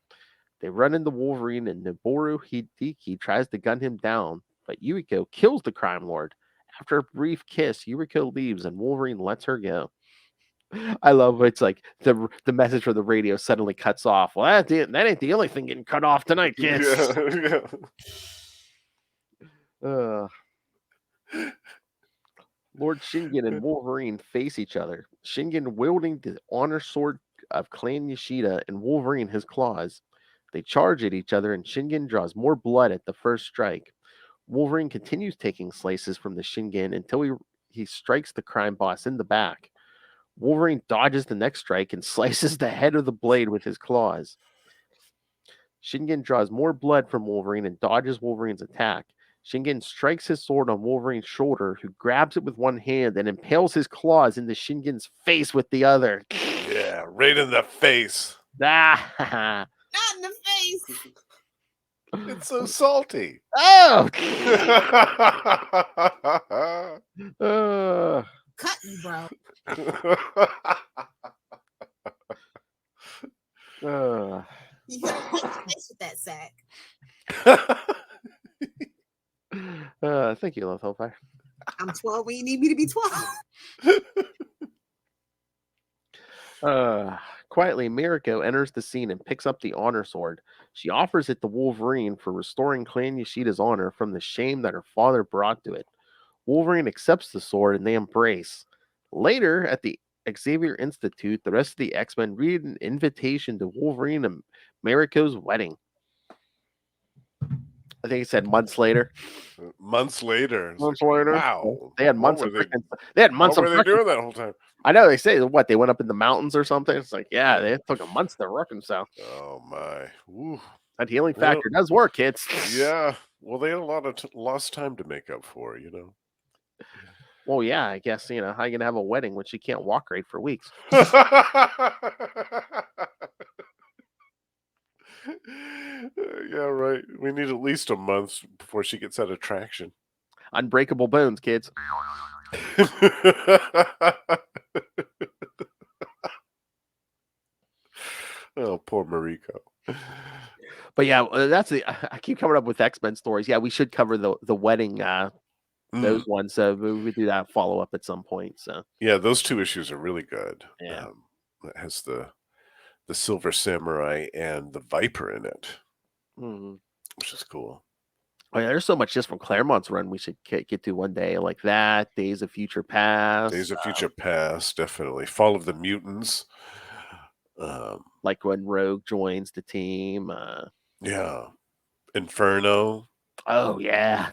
S1: They run into Wolverine and Noboru Hideki tries to gun him down, but Yuriko kills the crime lord. After a brief kiss, Yuriko leaves and Wolverine lets her go. I love it's like the message from the radio suddenly cuts off. Well, that ain't the only thing getting cut off tonight, kids. Lord Shingen and Wolverine face each other. Shingen wielding the honor sword of Clan Yoshida and Wolverine his claws. They charge at each other and Shingen draws more blood at the first strike. Wolverine continues taking slices from the Shingen until he strikes the crime boss in the back. Wolverine dodges the next strike and slices the head of the blade with his claws. Shingen draws more blood from Wolverine and dodges Wolverine's attack. Shingen strikes his sword on Wolverine's shoulder, who grabs it with one hand and impales his claws into Shingen's face with the other.
S3: Yeah, right in the face.
S1: Ah,
S7: Not in the face.
S3: It's so salty.
S1: oh!
S7: Cut you, bro. You gotta finish with that sack.
S1: Thank you, Love Hellfire.
S7: I'm 12 when you need me to be 12.
S1: Quietly, Mariko enters the scene and picks up the honor sword. She offers it to Wolverine for restoring Clan Yoshida's honor from the shame that her father brought to it. Wolverine accepts the sword and they embrace. Later, at the Xavier Institute, the rest of the X-Men read an invitation to Wolverine and Mariko's wedding. I think he said months later.
S3: Months later.
S1: Months later.
S3: Wow.
S1: They had months of
S3: What
S1: freaking
S3: were they doing that whole time?
S1: I know they say what they went up in the mountains or something. It's like, yeah, they took a month to reconcile.
S3: Oh my. Ooh.
S1: That healing factor does work, kids.
S3: Yeah. Well, they had a lot of lost time to make up for, you know.
S1: Well, yeah, I guess, you know, how you gonna have a wedding when she can't walk right for weeks?
S3: Yeah, right. We need at least a month before she gets that attraction.
S1: Unbreakable bones, kids.
S3: Oh, poor Mariko.
S1: But yeah, that's I keep coming up with X-Men stories. Yeah, we should cover the wedding, those ones. So we would do that follow up at some point. So
S3: yeah, those 2 issues are really good.
S1: Yeah,
S3: it has the Silver Samurai and the Viper in it, which is cool.
S1: Oh, yeah, there's so much just from Claremont's run we should get to one day, like that, Days of Future Past,
S3: Days of Future Past, definitely. Fall of the Mutants.
S1: like when Rogue joins the team.
S3: Yeah. Inferno.
S1: Oh yeah.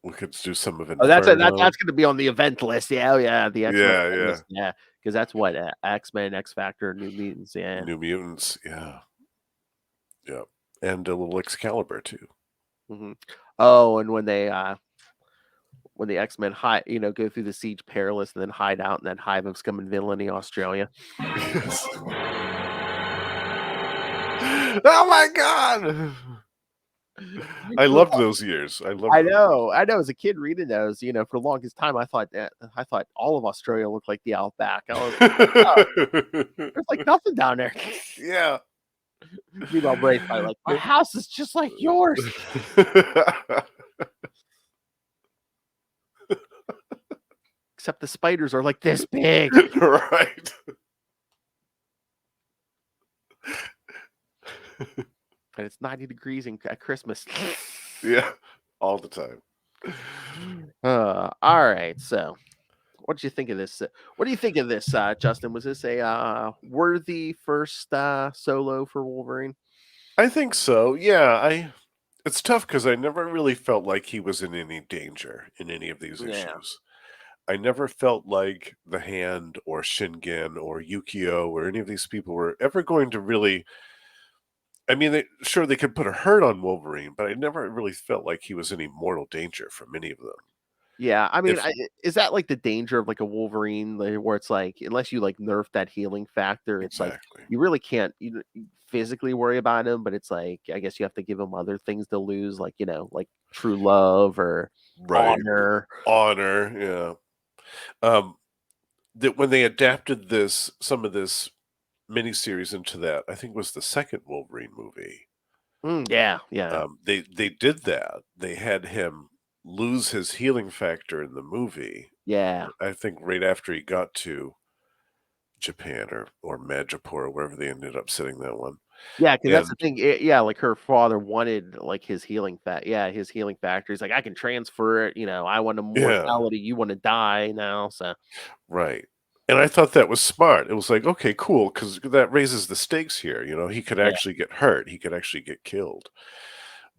S3: We could do some of
S1: Oh, that's
S3: Inferno.
S1: that's going to be on the event list. Yeah, oh, yeah, the X-Men
S3: Yeah,
S1: event
S3: yeah.
S1: list. Yeah, because that's what X-Men, X Factor, New Mutants. Yeah,
S3: New Mutants. Yeah. Yeah. And a little Excalibur too.
S1: hmm Oh, and when the X-Men hide, go through the Siege Perilous and then hide out in that hive of scum and villainy, Australia.
S3: Yes. Oh my god! I loved those years. I loved
S1: I
S3: those
S1: know. As a kid reading those, for the longest time, I thought all of Australia looked like the outback. I was like, oh,
S3: years.
S1: there's like nothing down there.
S3: Yeah.
S1: Meanwhile, Bray's probably like, my house is just like yours. Except the spiders are like this big.
S3: Right.
S1: And it's 90 degrees at Christmas.
S3: Yeah. All the time.
S1: All right. So, what did you think of this? What do you think of this, Justin? Was this a worthy first solo for Wolverine?
S3: I think so. Yeah. It's tough because I never really felt like he was in any danger in any of these
S1: Yeah.
S3: issues. I never felt like the Hand or Shingen or Yukio or any of these people were ever going to really. I mean, they could put a hurt on Wolverine, but I never really felt like he was in any mortal danger from any of them.
S1: Yeah, I mean,
S3: If
S1: is that like the danger of like a Wolverine, where it's like unless you like nerf that healing factor, it's like
S3: exactly.
S1: you really can't physically worry about him, but it's like I guess you have to give him other things to lose, like like true love or
S3: Right.
S1: honor.
S3: Yeah. That when they adapted some of this miniseries into that, I think it was the second Wolverine movie.
S1: Yeah.
S3: They did that. They had him lose his healing factor in the movie.
S1: Yeah.
S3: I think right after he got to Japan or Madripoor or wherever they ended up setting that one.
S1: Yeah, because that's the
S3: And
S1: thing. Yeah, like her father wanted like his healing his healing factor. He's like, I can transfer it. I want immortality. You want to die now. So
S3: right. And I thought that was smart. It was like, okay, cool, because that raises the stakes here. He could
S1: Yeah.
S3: actually get hurt. He could actually get killed.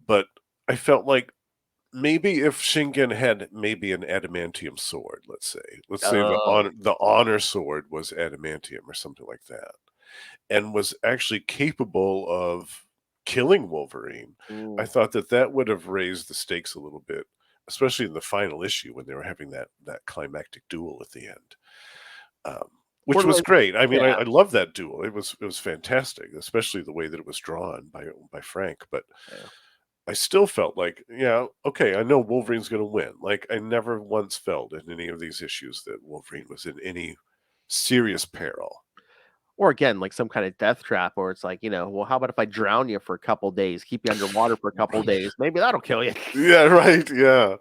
S3: But I felt like maybe if Shingen had maybe an adamantium sword, let's say the honor sword was adamantium or something like that, and was actually capable of killing Wolverine, I thought that would have raised the stakes a little bit, especially in the final issue when they were having that climactic duel at the end. Which was great. I mean, I love that duel. It was fantastic, especially the way that it was drawn by Frank. But I still felt like, yeah, okay, I know Wolverine's going to win. Like, I never once felt in any of these issues that Wolverine was in any serious peril.
S1: Or again, like some kind of death trap, or it's like, well, how about if I drown you for a couple days, keep you underwater for a couple days? Maybe that'll kill you.
S3: Yeah, right. Yeah,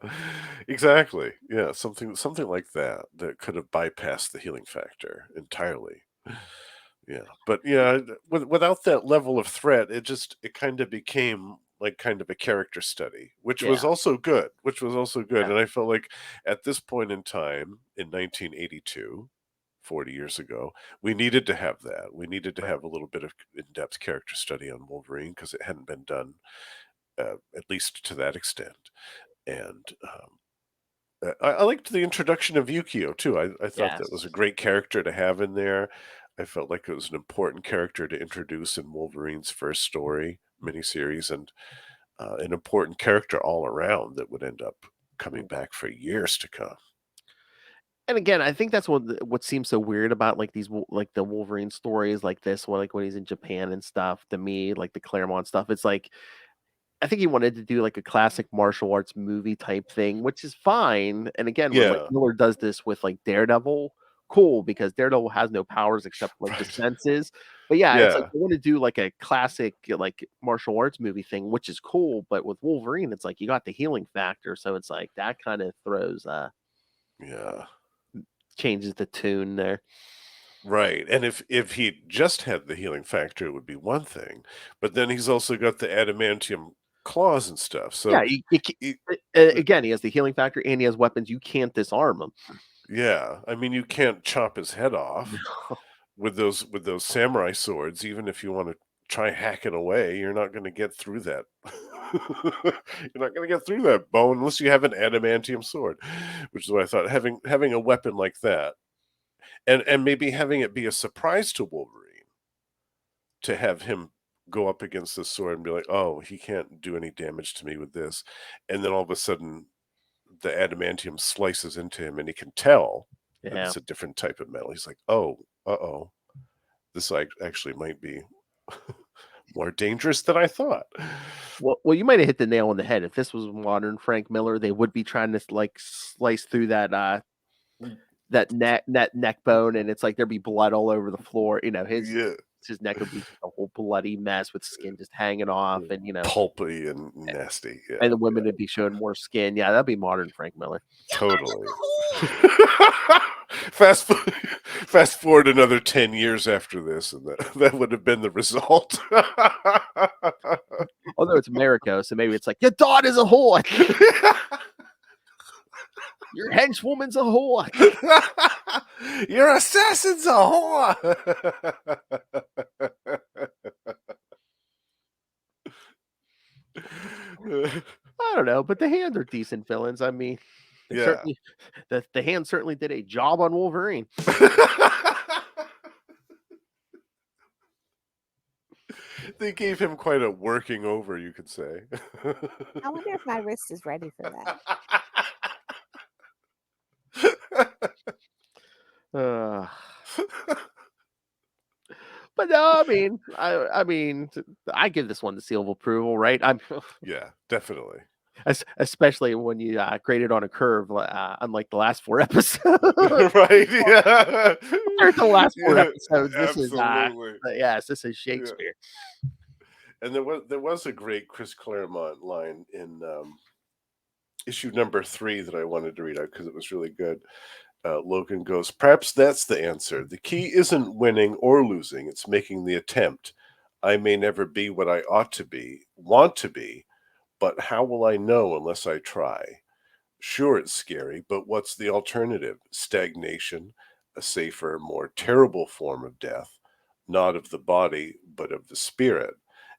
S3: exactly. Yeah, something like that could have bypassed the healing factor entirely. Yeah, but yeah, without that level of threat, it kind of became like kind of a character study, which was also good.
S1: Yeah.
S3: And I felt like at this point in time in 1982, 40 years ago, we needed to have that. We needed to have a little bit of in-depth character study on Wolverine because it hadn't been done, at least to that extent. And I liked the introduction of Yukio too. I thought that was a great character to have in there. I felt like it was an important character to introduce in Wolverine's first story miniseries, and an important character all around that would end up coming back for years to come.
S1: And again, I think that's what seems so weird about like these like the Wolverine stories like this one, like when he's in Japan and stuff. To me, like the Claremont stuff, it's like I think he wanted to do like a classic martial arts movie type thing, which is fine. And again, when like Miller does this with like Daredevil, cool, because Daredevil has no powers except like the senses. But yeah, it's like I want to do like a classic like martial arts movie thing, which is cool. But with Wolverine, it's like you got the healing factor, so it's like that kind of throws changes the tune there.
S3: Right. And if he just had the healing factor, it would be one thing. But then he's also got the adamantium claws and stuff. So
S1: Yeah,
S3: he-
S1: again, he has the healing factor and he has weapons. You can't disarm him.
S3: yeah, I mean, you can't chop his head off with those samurai swords. Even if you want to try hacking away, you're not going to get through that. You're not going to get through that bone unless you have an adamantium sword, which is what I thought. Having a weapon like that, and maybe having it be a surprise to Wolverine, to have him go up against this sword and be like, "Oh, he can't do any damage to me with this," and then all of a sudden, the adamantium slices into him, and he can tell that
S1: Yeah.
S3: it's a different type of metal. He's like, "Oh, uh-oh, this actually might be more dangerous than I thought."
S1: Well, you might have hit the nail on the head. If this was modern Frank Miller, they would be trying to like slice through that neck bone, and it's like there'd be blood all over the floor. You know, his neck would be a whole bloody mess with skin just hanging off, and
S3: pulpy and nasty. Yeah,
S1: and the women would be showing more skin. Yeah, that'd be modern Frank Miller.
S3: Totally. Fast forward another 10 years after this, and that would have been the result.
S1: Although it's America, so maybe it's like your daughter's a whore. Your henchwoman's a whore.
S3: Your assassin's a whore.
S1: I don't know, but the Hand are decent villains. I mean, certainly, the Hand certainly did a job on Wolverine.
S4: They gave him quite a working over, you could say.
S7: I wonder if my wrist is ready for that.
S1: But no, I mean, I give this one the seal of approval, right?
S3: Yeah, definitely.
S1: Especially when you grade it on a curve, unlike the last 4 episodes.
S3: Right? Yeah.
S1: Compared to the last 4 episodes, this
S3: absolutely.
S1: is this is Shakespeare.
S3: Yeah. And there was a great Chris Claremont line in issue number 3 that I wanted to read out because it was really good. Logan goes, "Perhaps that's the answer. The key isn't winning or losing. It's making the attempt. I may never be what I ought to be, want to be, but how will I know unless I try? Sure, it's scary, but what's the alternative? Stagnation, a safer, more terrible form of death, not of the body, but of the spirit.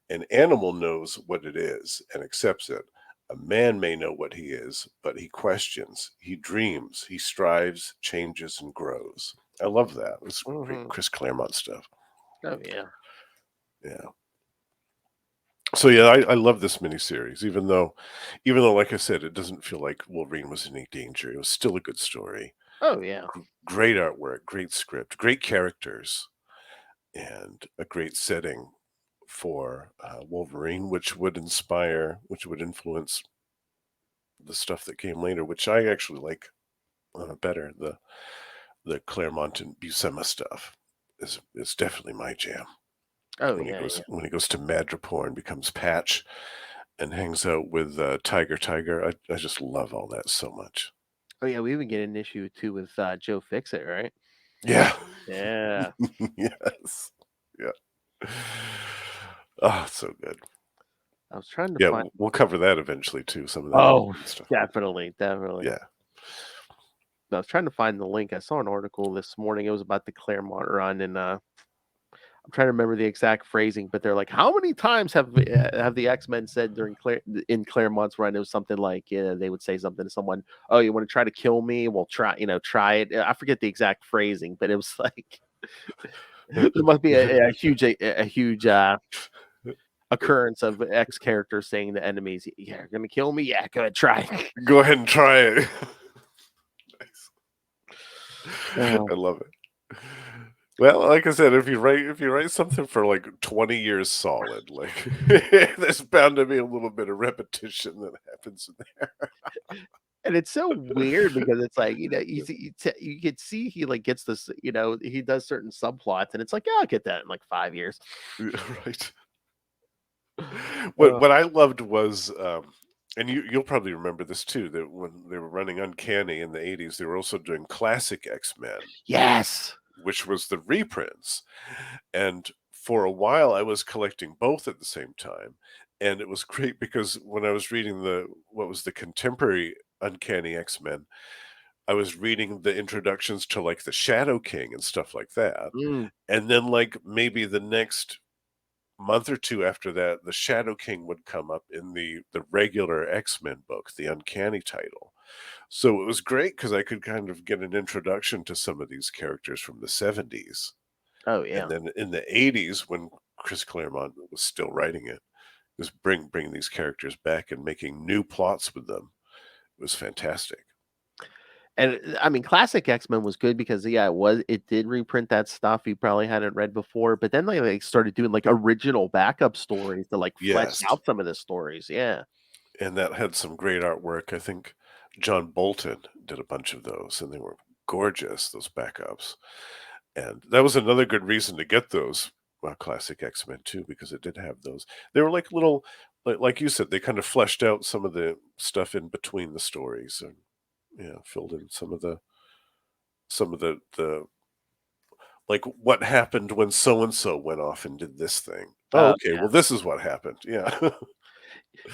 S3: An animal knows what it is and accepts it. A man may know what he is, but he questions, he dreams, he strives, changes, and grows." I love that. It's great Chris Claremont stuff.
S1: Oh, yeah.
S3: Yeah. So yeah, I love this miniseries, even though, like I said, it doesn't feel like Wolverine was in any danger. It was still a good story.
S1: Oh, yeah.
S3: Great artwork, great script, great characters, and a great setting for Wolverine, which would influence the stuff that came later, which I actually like better. The Claremont and Buscema stuff is definitely my jam.
S1: Oh,
S3: when
S1: yeah.
S3: When he goes to Madripoor and becomes Patch and hangs out with Tiger, I just love all that so much.
S1: Oh, yeah. We even get an issue 2 with Joe Fixit, right?
S3: Yeah.
S1: Yeah.
S3: Yes. Yeah. Oh, so good.
S1: I was trying to find.
S3: We'll cover that eventually too. Some of that stuff.
S1: Definitely.
S3: Yeah.
S1: I was trying to find the link. I saw an article this morning. It was about the Claremont run, and I'm trying to remember the exact phrasing, but they're like, "How many times have the X-Men said in Claremont's run?" It was something like, they would say something to someone, "Oh, you want to try to kill me? Well, try it." I forget the exact phrasing, but it was like there must be a huge occurrence of X characters saying to enemies, "Yeah, you're gonna kill me? Yeah, go ahead, try it."
S3: Go ahead and try it. Nice. I love it. Well, like I said, if you write something for like 20 years solid, like there's bound to be a little bit of repetition that happens in there.
S1: And it's so weird because it's like, you could see he like gets this, he does certain subplots, and it's like, yeah, I'll get that in like 5 years.
S3: Right. What I loved was, and you'll probably remember this too, that when they were running Uncanny in the 80s, they were also doing Classic X-Men.
S1: Yes.
S3: Which was the reprints. And for a while, I was collecting both at the same time. And it was great because when I was reading what was the contemporary Uncanny X-Men, I was reading the introductions to like the Shadow King and stuff like that.
S1: Mm.
S3: And then like maybe the next month or two after that, the Shadow King would come up in the regular X-Men book, the Uncanny title. So it was great because I could kind of get an introduction to some of these characters from the 70s.
S1: Oh yeah.
S3: And then in the 80s, when Chris Claremont was still writing it, was bring these characters back and making new plots with them. It was fantastic.
S1: And I mean, classic X-Men was good because it did reprint that stuff you probably hadn't read before, but then they like started doing like original backup stories to like flesh
S3: Yes.
S1: out some of the stories. Yeah.
S3: And that had some great artwork. I think John Bolton did a bunch of those, and they were gorgeous, those backups. And that was another good reason to get those classic X-Men too, because it did have those. They were like little, like you said, they kind of fleshed out some of the stuff in between the stories, and filled in some of the like what happened when so and so went off and did this thing. Oh, okay.
S1: Yeah.
S3: Well, this is what happened. Yeah.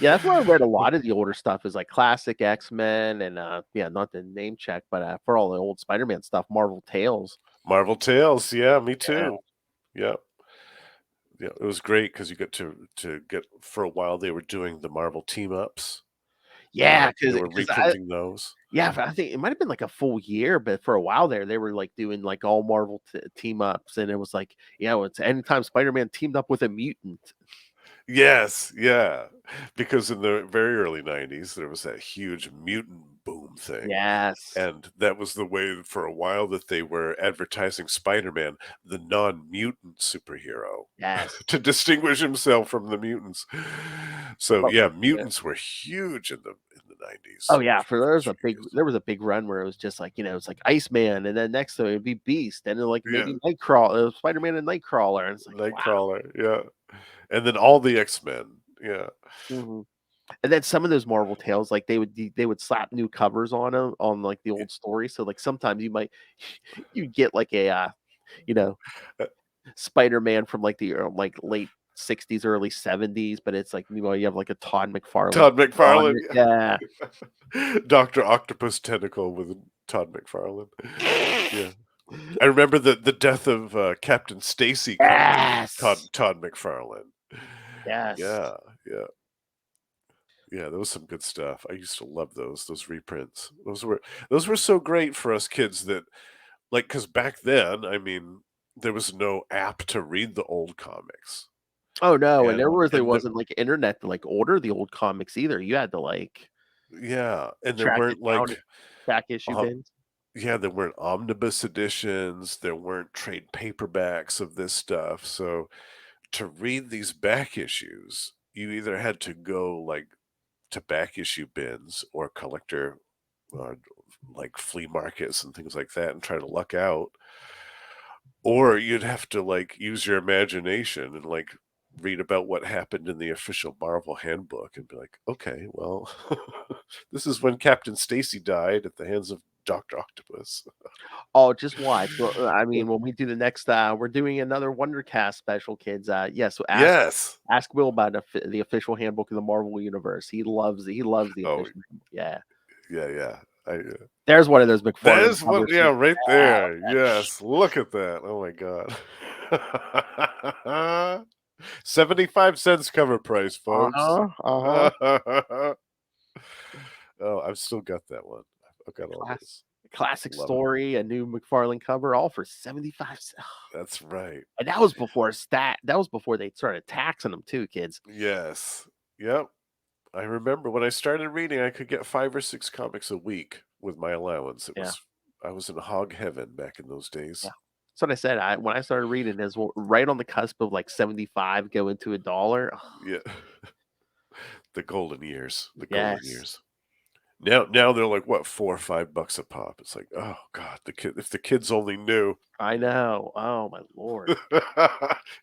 S1: Yeah, that's where I read a lot of the older stuff is like classic X-Men and not the name check, but for all the old Spider-Man stuff, Marvel Tales.
S3: Marvel Tales. Yeah, me
S1: Yeah.
S3: too. Yeah. Yeah, it was great because you got to get, for a while they were doing the Marvel team ups.
S1: Yeah,
S3: They
S1: because
S3: were reprinting those.
S1: yeah, I think it might have been like a full year, but for a while there, they were like doing like all Marvel team ups, and it was like, it's anytime Spider-Man teamed up with a mutant.
S3: Yes, yeah. Because in the very early 90s, there was that huge mutant boom thing.
S1: Yes.
S3: And that was the way for a while that they were advertising Spider-Man, the non-mutant superhero,
S1: Yes.
S3: to distinguish himself from the mutants. So
S1: Well,
S3: yeah, mutants were huge in the 90s.
S1: Oh yeah, there was a big run where it was just like, it's like Iceman, and then next to it would be Beast, and then like maybe Nightcrawler, Spider-Man and Nightcrawler, and it's like, wow.
S3: Nightcrawler, yeah. And then all the X-Men, yeah.
S1: Mhm. And then some of those Marvel tales, like they would slap new covers on them on like the old story. So like sometimes you get like a Spider-Man from like the like late 60s, early 70s, but it's like you have like a Todd McFarlane.
S3: Todd McFarlane,
S1: yeah.
S3: Dr. Octopus Tentacle with Todd McFarlane. Yeah. I remember the death of Captain Stacy cover.
S1: Yes.
S3: Todd McFarlane.
S1: Yes.
S3: Yeah, yeah. Yeah, there was some good stuff. I used to love those reprints. Those were so great for us kids that, like, because back then, I mean, there was no app to read the old comics.
S1: Oh no, and there
S3: And
S1: wasn't like internet to like order the old comics either. You had to like
S3: yeah, and there
S1: track
S3: weren't
S1: it down
S3: like
S1: at back issue bins.
S3: yeah, there weren't omnibus editions, there weren't trade paperbacks of this stuff. So to read these back issues, you either had to go like to back issue bins or collector like flea markets and things like that and try to luck out, or you'd have to like use your imagination and like read about what happened in the official Marvel handbook and be like, okay, well, this is when Captain Stacy died at the hands of Dr. Octopus.
S1: Oh, just watch. Well, I mean, when we do the next, we're doing another WonderCast special, kids. So ask Will about the official handbook of the Marvel Universe. He loves the official. Yeah.
S3: Yeah.
S1: There's one of those McFarlane.
S3: There's one, yeah, right there. Yes, look at that. Oh my god. 75 cents cover price, folks. Oh, I've still got that one. I've got all those.
S1: Classic story, a new McFarlane cover, all for 75 cents.
S3: That's right.
S1: And that was before they started taxing them too, kids.
S3: Yes. Yep. I remember when I started reading, I could get 5 or 6 comics a week with my allowance. I was in hog heaven back in those days.
S1: Yeah. That's what I said. When I started reading, it was right on the cusp of like 75 going to $1.
S3: Yeah. The golden years.
S1: Yes.
S3: Golden years. Now they're like what, $4 or $5 a pop. It's like, oh god, if the kids only knew.
S1: I know. Oh my lord.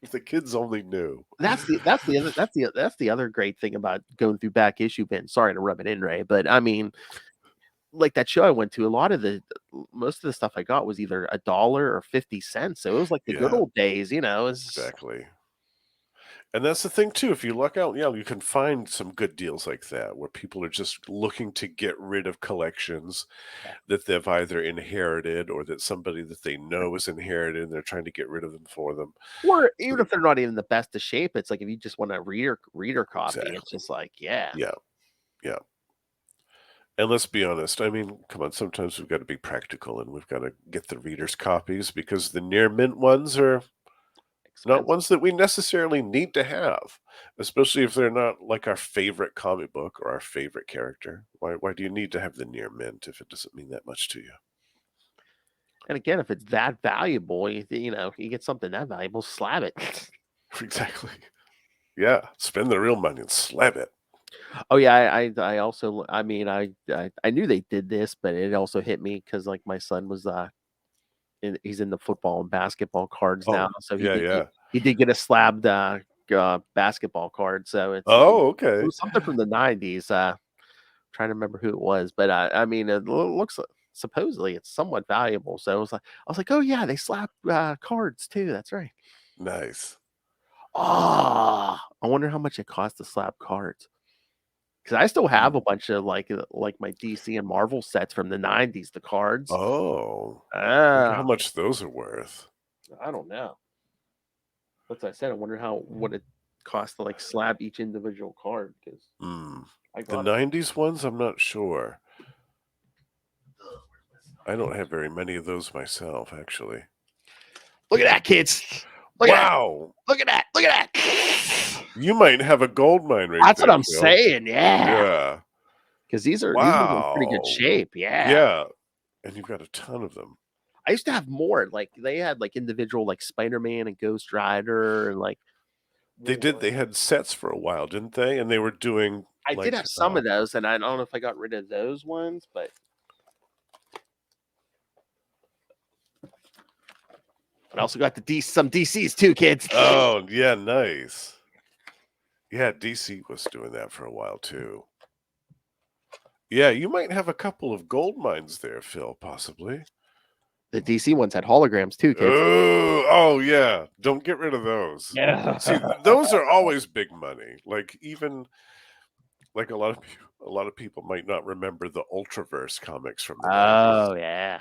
S3: If the kids only knew.
S1: That's the other great thing about going through back issue bins. Sorry to rub it in, Ray, but I mean, like that show I went to, most of the stuff I got was either $1 or 50 cents. So it was like the good old days,
S3: Exactly. And that's the thing too. If you look out, yeah, you can find some good deals like that where people are just looking to get rid of collections
S1: Yeah.
S3: that they've either inherited or that somebody that they know is inherited and they're trying to get rid of them for them.
S1: Or even if they're not even the best of shape, it's like if you just want a reader copy,
S3: Exactly.
S1: it's just like, yeah.
S3: Yeah. Yeah. And let's be honest, I mean, come on, sometimes we've got to be practical and we've got to get the readers' copies because the near mint ones are not
S1: Expensive.
S3: ones that we necessarily need to have, especially if they're not like our favorite comic book or our favorite character. Why do you need to have the near mint if it doesn't mean that much to you?
S1: And again, if it's that valuable, you get something that valuable, slab it.
S3: Exactly. Yeah, spend the real money and slap it.
S1: Oh yeah, I also, I mean, I knew they did this, but it also hit me because like my son was he's in the football and basketball cards now,
S3: Oh,
S1: so
S3: yeah.
S1: he did get a slabbed basketball card, so it
S3: Okay.
S1: was something from the 90s. Trying to remember who it was, but I mean, it looks supposedly it's somewhat valuable. So I was like, oh yeah, they slap cards too. That's right.
S3: Nice.
S1: Oh, I wonder how much it costs to slap cards. Because I still have a bunch of like my DC and Marvel sets from the 90s, the cards.
S3: Oh, wonder how
S1: Ah,
S3: much those are worth.
S1: I don't know. That's what I said. I wonder what it costs to like slap each individual card. Because I
S3: The
S1: got
S3: 90s ones, I'm not sure. I don't have very many of those myself, actually.
S1: Look at that, kids. Look at that.
S3: Wow.
S1: Look at that. Look at that.
S3: You might have a gold mine right
S1: That's
S3: there,
S1: what I'm
S3: Phil.
S1: saying. Yeah.
S3: Yeah.
S1: Because these are in pretty good
S3: Wow.
S1: shape. Yeah.
S3: Yeah. And you've got a ton of them.
S1: I used to have more. Like they had like individual like Spider-Man and Ghost Rider and like
S3: They did. They had sets for a while, didn't they? And they were doing
S1: I
S3: like
S1: did have some of those, and I don't know if I got rid of those ones, but I also got some DCs too, kids.
S3: Oh, yeah, nice. Yeah, DC was doing that for a while too. Yeah, you might have a couple of gold mines there, Phil, possibly.
S1: The DC ones had holograms too, kids.
S3: Oh yeah. Don't get rid of those.
S1: Yeah.
S3: See, those are always big money. Like even like a lot of people might not remember the Ultraverse comics from the 90s,
S1: Oh yeah.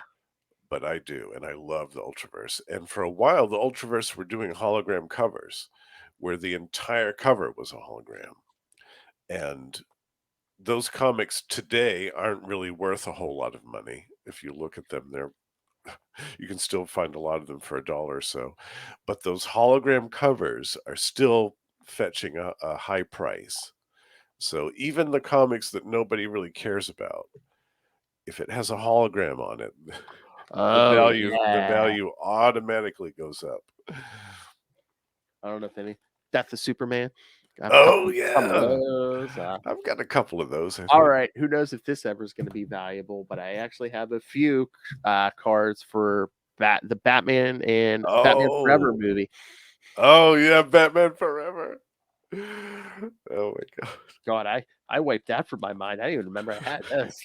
S3: but I do, and I love the Ultraverse. And for a while, the Ultraverse were doing hologram covers, where the entire cover was a hologram. And those comics today aren't really worth a whole lot of money. If you look at them, you can still find a lot of them for $1 or so. But those hologram covers are still fetching a high price. So even the comics that nobody really cares about, if it has a hologram on it, the
S1: Oh
S3: the
S1: yeah.
S3: value automatically goes up.
S1: I don't know if any Death of Superman. Got a
S3: Oh
S1: couple
S3: yeah,
S1: of those.
S3: I've got a couple of those. I
S1: All
S3: think.
S1: right, who knows if this ever is going to be valuable? But I actually have a few cards for the Batman and Batman Forever
S3: Oh,
S1: movie.
S3: oh yeah, Batman Forever. Oh my god.
S1: God, I wiped that from my mind. I didn't even remember I had this.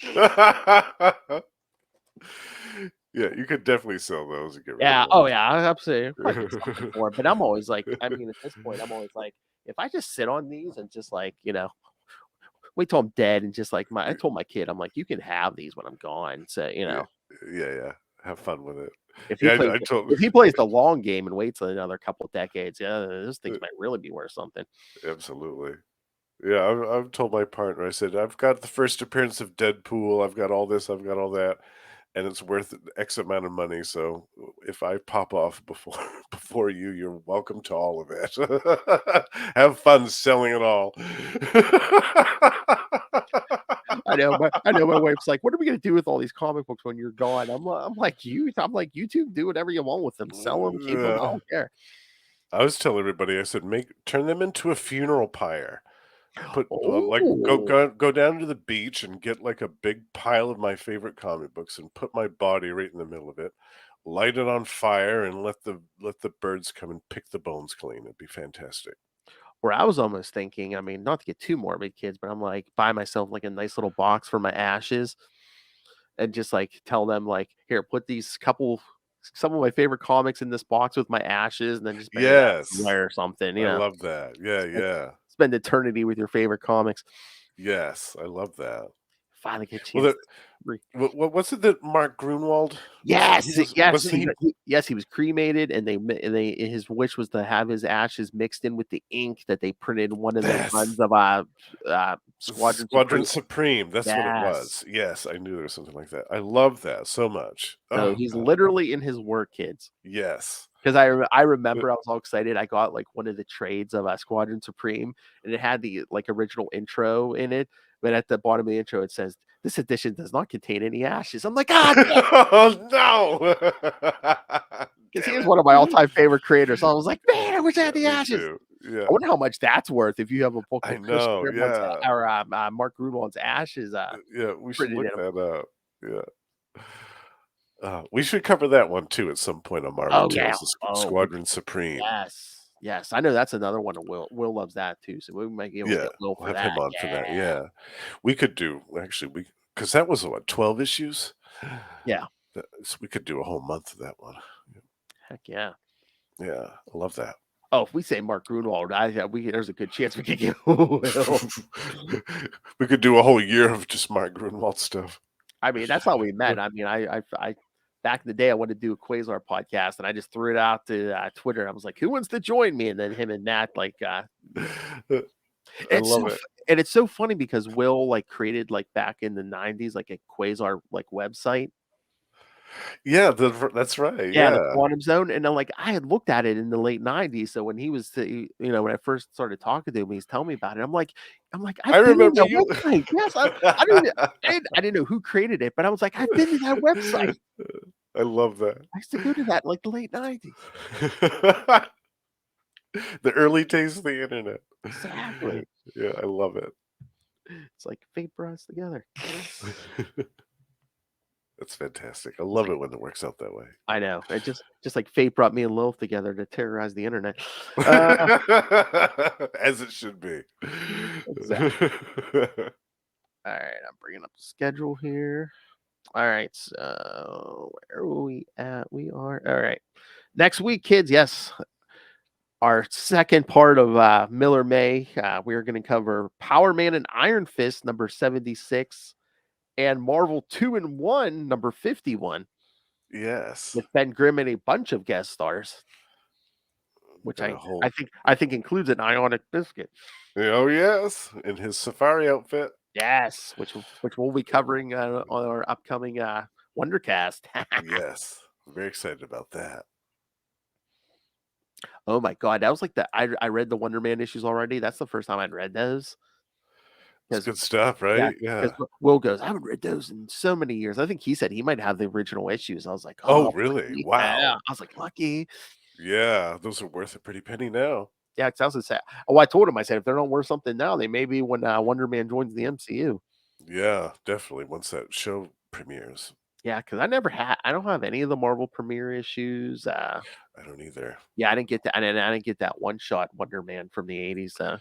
S3: Yeah, you could definitely sell those and get rid
S1: Yeah.
S3: of
S1: Oh
S3: those.
S1: yeah. I absolutely probably get something for it. But I'm always like, I mean, at this point, I'm always like, if I just sit on these and just like, wait till I'm dead and just like I told my kid, I'm like, you can have these when I'm gone. So
S3: Yeah. Have fun with it.
S1: if he
S3: Yeah,
S1: plays
S3: I totally.
S1: if he plays the long game and waits another couple decades, yeah, those things might really be worth something.
S3: Absolutely. Yeah, I've told my partner, I said, I've got the first appearance of Deadpool, I've got all this, I've got all that, and it's worth X amount of money. So if I pop off before before you, you're welcome to all of it. Have fun selling it all.
S1: I know. My wife's like, "What are we gonna do with all these comic books when you're gone?" I'm like, you two do whatever you want with them. Sell them, keep them. I don't care.
S3: I was telling everybody, I said, turn them into a funeral pyre. Put like
S1: Oh,
S3: go down to the beach and get like a big pile of my favorite comic books and put my body right in the middle of it, light it on fire, and let the birds come and pick the bones clean. It'd be fantastic.
S1: where I was almost thinking. I mean, not to get too morbid, kids, but I'm like, buy myself like a nice little box for my ashes, and just like tell them like, here, put these couple some of my favorite comics in this box with my ashes, and then just bury that
S3: Yes.
S1: somewhere or something.
S3: I love that. Yeah.
S1: Spend eternity with your favorite comics.
S3: Yes, I love that.
S1: Finally get a
S3: Well,
S1: chance.
S3: what's it that Mark Grunwald?
S1: Yes,
S3: Wasn't he?
S1: Yes, he was cremated, and his wish was to have his ashes mixed in with the ink that they printed in one of the
S3: Yes.
S1: runs of
S3: Squadron Supreme. That's what it
S1: Yes.
S3: was. Yes, I knew there was something like that. I love that so much.
S1: So
S3: Oh,
S1: he's
S3: God.
S1: literally in his work, kids.
S3: Yes.
S1: Because I remember I was all excited. I got like one of the trades of Squadron Supreme, and it had the like original intro in it. But at the bottom of the intro, it says, "This edition does not contain any ashes." I'm like, God,
S3: Oh no!
S1: because he is one of my all-time favorite creators. So I was like, man, I wish I had the
S3: Me
S1: ashes.
S3: too. Yeah,
S1: I wonder how much that's worth if you have a book
S3: I
S1: of Chris
S3: know.
S1: Claremont's
S3: Yeah,
S1: or Mark Grunwald's ashes.
S3: yeah. We should
S1: printed
S3: look
S1: in 'em.
S3: that up. Yeah. We should cover that one too at some point on Marvel
S1: Oh yeah.
S3: Tales, the
S1: Oh
S3: Squadron Supreme.
S1: yes. I know that's another one. Will loves that too. So we might be able to
S3: Yeah,
S1: get Will
S3: we'll
S1: for
S3: have
S1: that.
S3: him on for that. Yeah, we could do actually because that was what 12 issues.
S1: Yeah.
S3: So we could do a whole month of that one.
S1: Heck yeah.
S3: Yeah, I love that.
S1: Oh, if we say Mark Grunwald, there's a good chance we could get Will.
S3: We could do a whole year of just Mark Grunwald stuff.
S1: I mean, that's how we met. I mean, I back in the day, I wanted to do a Quasar podcast, and I just threw it out to Twitter. I was like, "Who wants to join me?" And then him and Nat like,
S3: I
S1: it's
S3: love
S1: so,
S3: it.
S1: and it's so funny because Will like created like back in the '90s like a Quasar like website.
S3: Yeah, that's right.
S1: Yeah, the
S3: Yeah.
S1: Quantum Zone, and then like I had looked at it in the late '90s. So when he was, when I first started talking to him, he's telling me about it. I'm like,
S3: I
S1: I've been in
S3: remember
S1: that
S3: you.
S1: website. Yes, I didn't know who created it, but I was like, I've been to that website.
S3: I love that.
S1: I used to go to that in, like the late '90s.
S3: The early days of the internet.
S1: Exactly.
S3: Yeah, I love it.
S1: It's like fate brought us together.
S3: That's fantastic. I love it when it works out that way.
S1: I know. It just like fate brought me and Lilith together to terrorize the internet.
S3: As it should be.
S1: Exactly. All right, I'm bringing up the schedule here. All right, so where are we at? We are all right. Next week, kids. Yes, our second part of Miller May. We are going to cover Power Man and Iron Fist number 76. And Marvel 2-in-1 number 51.
S3: Yes.
S1: With Ben Grimm and a bunch of guest stars, which I think includes an Ionic Biscuit.
S3: Oh yes, in his safari outfit.
S1: Yes, which we'll be covering on our upcoming Wondercast.
S3: Yes, I'm very excited about that.
S1: Oh my god, that was like I read the Wonder Man issues already. That's the first time I'd read those.
S3: It's good stuff, right? Yeah.
S1: Will goes, I haven't read those in so many years. I think he said he might have the original issues. I was like,
S3: oh really?
S1: Lucky.
S3: Wow.
S1: Yeah. I was like, lucky.
S3: Yeah, those are worth a pretty penny now.
S1: Yeah, it sounds sad. Oh, I told him, I said, if they're not worth something now, they may be when Wonder Man joins the MCU.
S3: Yeah, definitely. Once that show premieres.
S1: Yeah, because I don't have any of the Marvel premiere issues.
S3: I don't either.
S1: Yeah, I didn't get that. I didn't get that one-shot Wonder Man from the 80s.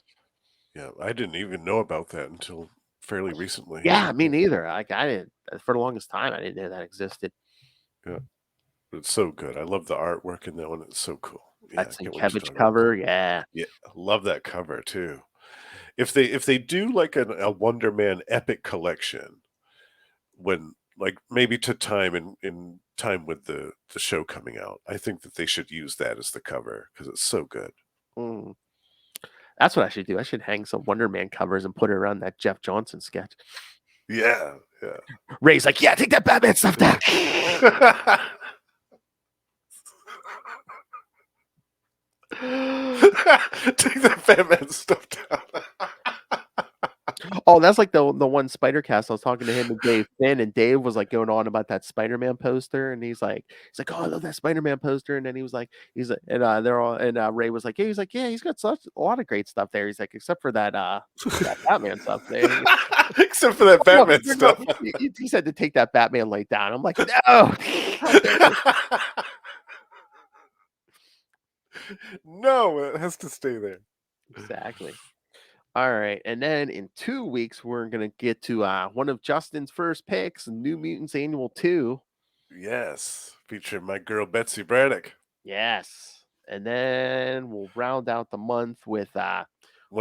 S3: Yeah, I didn't even know about that until fairly recently.
S1: Yeah, me neither. Like I didn't for the longest time. I didn't know that existed.
S3: Yeah, but it's so good. I love the artwork in that one. It's so cool. Yeah,
S1: That's a Kevich cover. Yeah,
S3: yeah, I love that cover too. If they do like a Wonder Man epic collection, when like maybe to time in time with the show coming out, I think that they should use that as the cover because it's so good.
S1: That's what I should do. I should hang some Wonder Man covers and put it around that Jeff Johnson sketch.
S3: Yeah.
S1: Ray's like, yeah, take that Batman stuff down.
S3: Take that Batman stuff down.
S1: Oh, that's like the one Spider Cast. I was talking to him and Dave Finn, and Dave was like going on about that Spider-Man poster, and he's like, oh, I love that Spider-Man poster, and then and they're all, and Ray was like, yeah, he's got a lot of great stuff there. He's like, except for that Batman stuff there.
S3: Except for that Batman stuff.
S1: He said to take that Batman light down. I'm like, no.
S3: No, it has to stay there.
S1: Exactly. All right, and then in 2 weeks we're gonna get to one of Justin's first picks, New Mutants Annual 2.
S3: Yes, Featuring my girl Betsy Braddock.
S1: Yes. And then we'll round out the month with
S3: One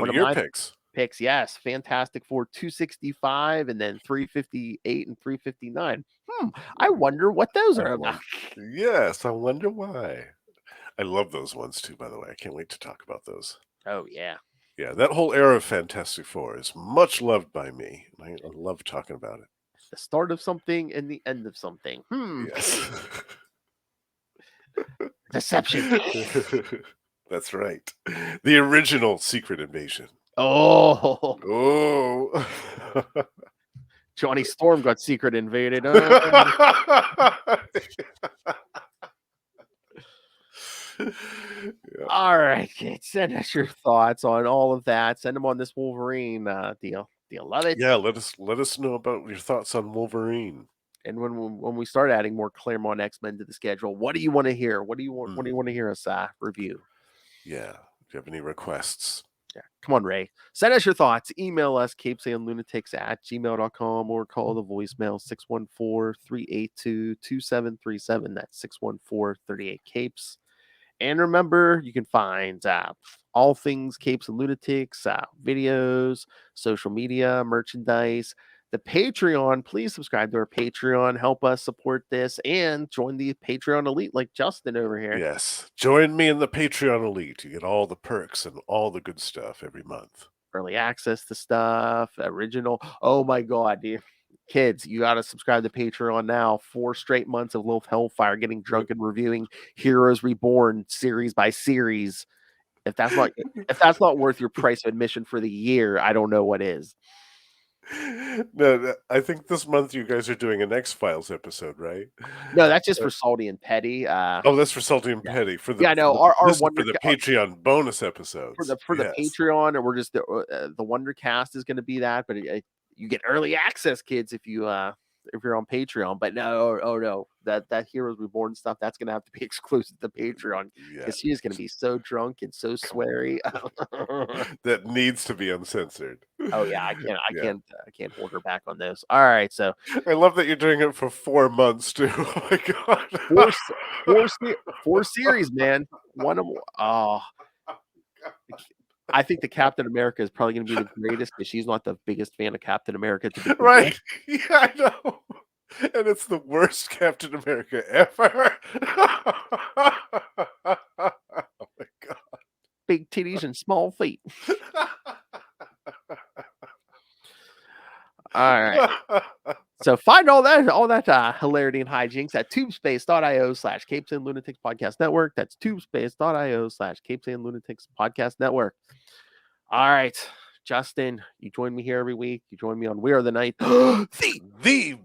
S3: of your
S1: my
S3: picks.
S1: picks. Yes. Fantastic Four 265 and then 358 and 359. I wonder what those are about.
S3: Yes, I wonder why. I love those ones too, by the way. I can't wait to talk about those.
S1: Oh, yeah.
S3: Yeah, that whole era of Fantastic Four is much loved by me. And I love talking about it.
S1: The start of something and the end of something.
S3: Yes.
S1: Deception.
S3: That's right. The original Secret Invasion.
S1: Oh,
S3: Oh.
S1: Johnny Storm got secret invaded. All right, kids, send us your thoughts on all of that. Send them on this Wolverine deal. Do you love it?
S3: Yeah, let us know about your thoughts on Wolverine.
S1: And when we start adding more Claremont X-Men to the schedule, what do you want to hear? What do you want? What do you want to hear us review?
S3: Yeah. Do you have any requests?
S1: Yeah, come on, Ray. Send us your thoughts. Email us, CapesandLunatics@gmail.com, or call the voicemail 614-382-2737. That's 614-38-CAPES. And remember, you can find all things Capes and Lunatics, videos, social media, merchandise, the Patreon. Please subscribe to our Patreon. Help us support this and join the Patreon elite like Justin over here.
S3: Yes. Join me in the Patreon Elite. You get all the perks and all the good stuff every month.
S1: Early access to stuff, original. Oh my God, dude. Kids, you got to subscribe to Patreon now. 4 straight months of Wolf Hellfire, getting drunk and reviewing Heroes Reborn series by series. If that's not worth your price of admission for the year, I don't know what is.
S3: No, I think this month you guys are doing an X-Files episode, right?
S1: No, that's just for Salty and Petty.
S3: Oh, that's for Salty and Petty for the
S1: the
S3: Patreon bonus episodes
S1: for the Patreon, and we're just the Wonder Cast is going to be that, but you get early access, kids, if you're on Patreon. But no, that Heroes Reborn stuff, that's going to have to be exclusive to Patreon because she is going to be so drunk and so sweary.
S3: That needs to be uncensored.
S1: Oh yeah, I can't hold her back on those. All right, so
S3: I love that you're doing it for 4 months too. Oh my God,
S1: four series, man. One of I think the Captain America is probably going to be the greatest because she's not the biggest fan of Captain America.
S3: Right? Yeah, I know. And it's the worst Captain America ever. Oh my God.
S1: Big titties and small feet. All right. So find all that hilarity and hijinks at tubespace.io/Capes and Lunatics Podcast Network. That's tubespace.io/Capes and Lunatics Podcast Network. All right, Justin, you join me here every week. You join me on We Are the Night,
S3: the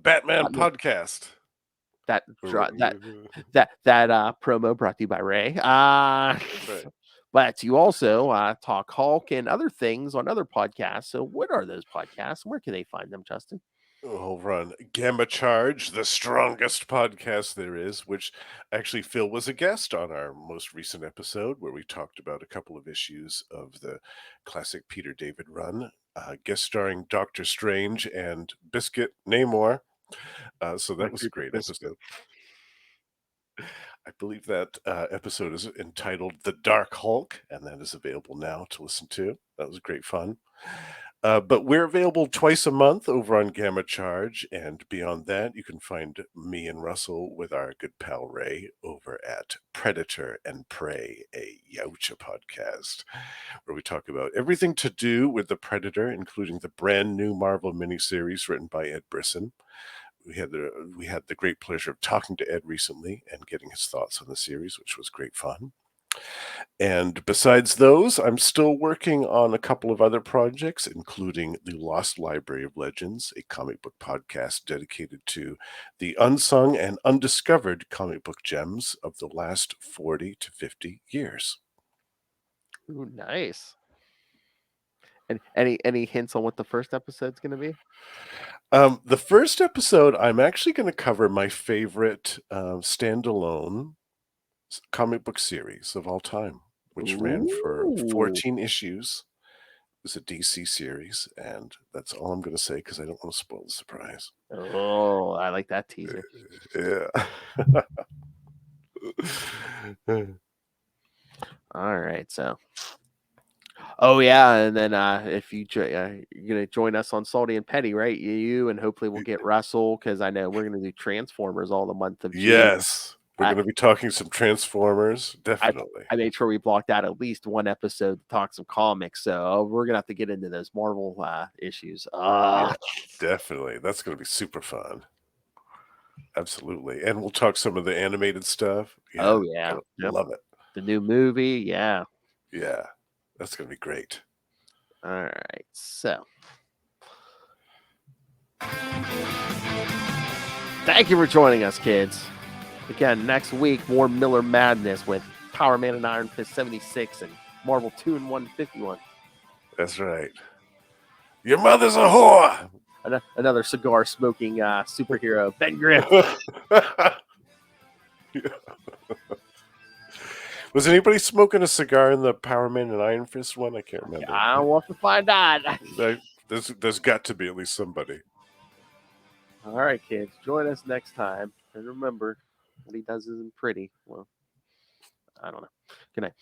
S3: Batman podcast.
S1: That promo brought to you by Ray.
S3: Right.
S1: But you also talk Hulk and other things on other podcasts. So what are those podcasts? Where can they find them, Justin?
S3: Over on Gamma Charge, the strongest podcast there is, which actually Phil was a guest on our most recent episode where we talked about a couple of issues of the classic Peter David run, guest starring Doctor Strange and Biscuit Namor. So that was a great episode. I believe that episode is entitled The Dark Hulk, and that is available now to listen to. That was great fun. But we're available twice a month over on Gamma Charge, and beyond that, you can find me and Russell with our good pal Ray over at Predator and Prey, a Yautja podcast, where we talk about everything to do with the Predator, including the brand new Marvel miniseries written by Ed Brisson. We had the great pleasure of talking to Ed recently and getting his thoughts on the series, which was great fun. And besides those, I'm still working on a couple of other projects, including The Lost Library of Legends, a comic book podcast dedicated to the unsung and undiscovered comic book gems of the last 40 to 50 years.
S1: Ooh, nice. And any hints on what the first episode's going to be?
S3: The first episode, I'm actually going to cover my favorite standalone comic book series of all time, which ran for 14 issues. It was a DC series, and that's all I'm going to say because I don't want to spoil the surprise.
S1: Oh, I like that teaser.
S3: Yeah.
S1: All right, so. Oh yeah, and then if you're gonna join us on Salty and Petty, right? You and hopefully we'll get Russell because I know we're gonna do Transformers all the month of June.
S3: Yes, we're
S1: I-
S3: going to be talking some Transformers, definitely.
S1: I made sure we blocked out at least one episode to talk some comics, so we're gonna have to get into those Marvel issues.
S3: Yeah, definitely. That's going to be super fun. Absolutely. And we'll talk some of the animated stuff. Yeah,
S1: Oh yeah,
S3: gonna love it.
S1: the new movie, yeah.
S3: Yeah, that's going to be great.
S1: All right, so thank you for joining us, kids. Again, next week, more Miller Madness with Power Man and Iron Fist 76 and Marvel 2 and 151.
S3: That's right. Your mother's a whore.
S1: Another cigar smoking superhero, Ben Grimm.
S3: Was anybody smoking a cigar in the Power Man and Iron Fist one? I can't remember.
S1: I want to find out.
S3: There's got to be at least somebody.
S1: All right, kids, join us next time. And remember, what he does isn't pretty. Well, I don't know. Good night.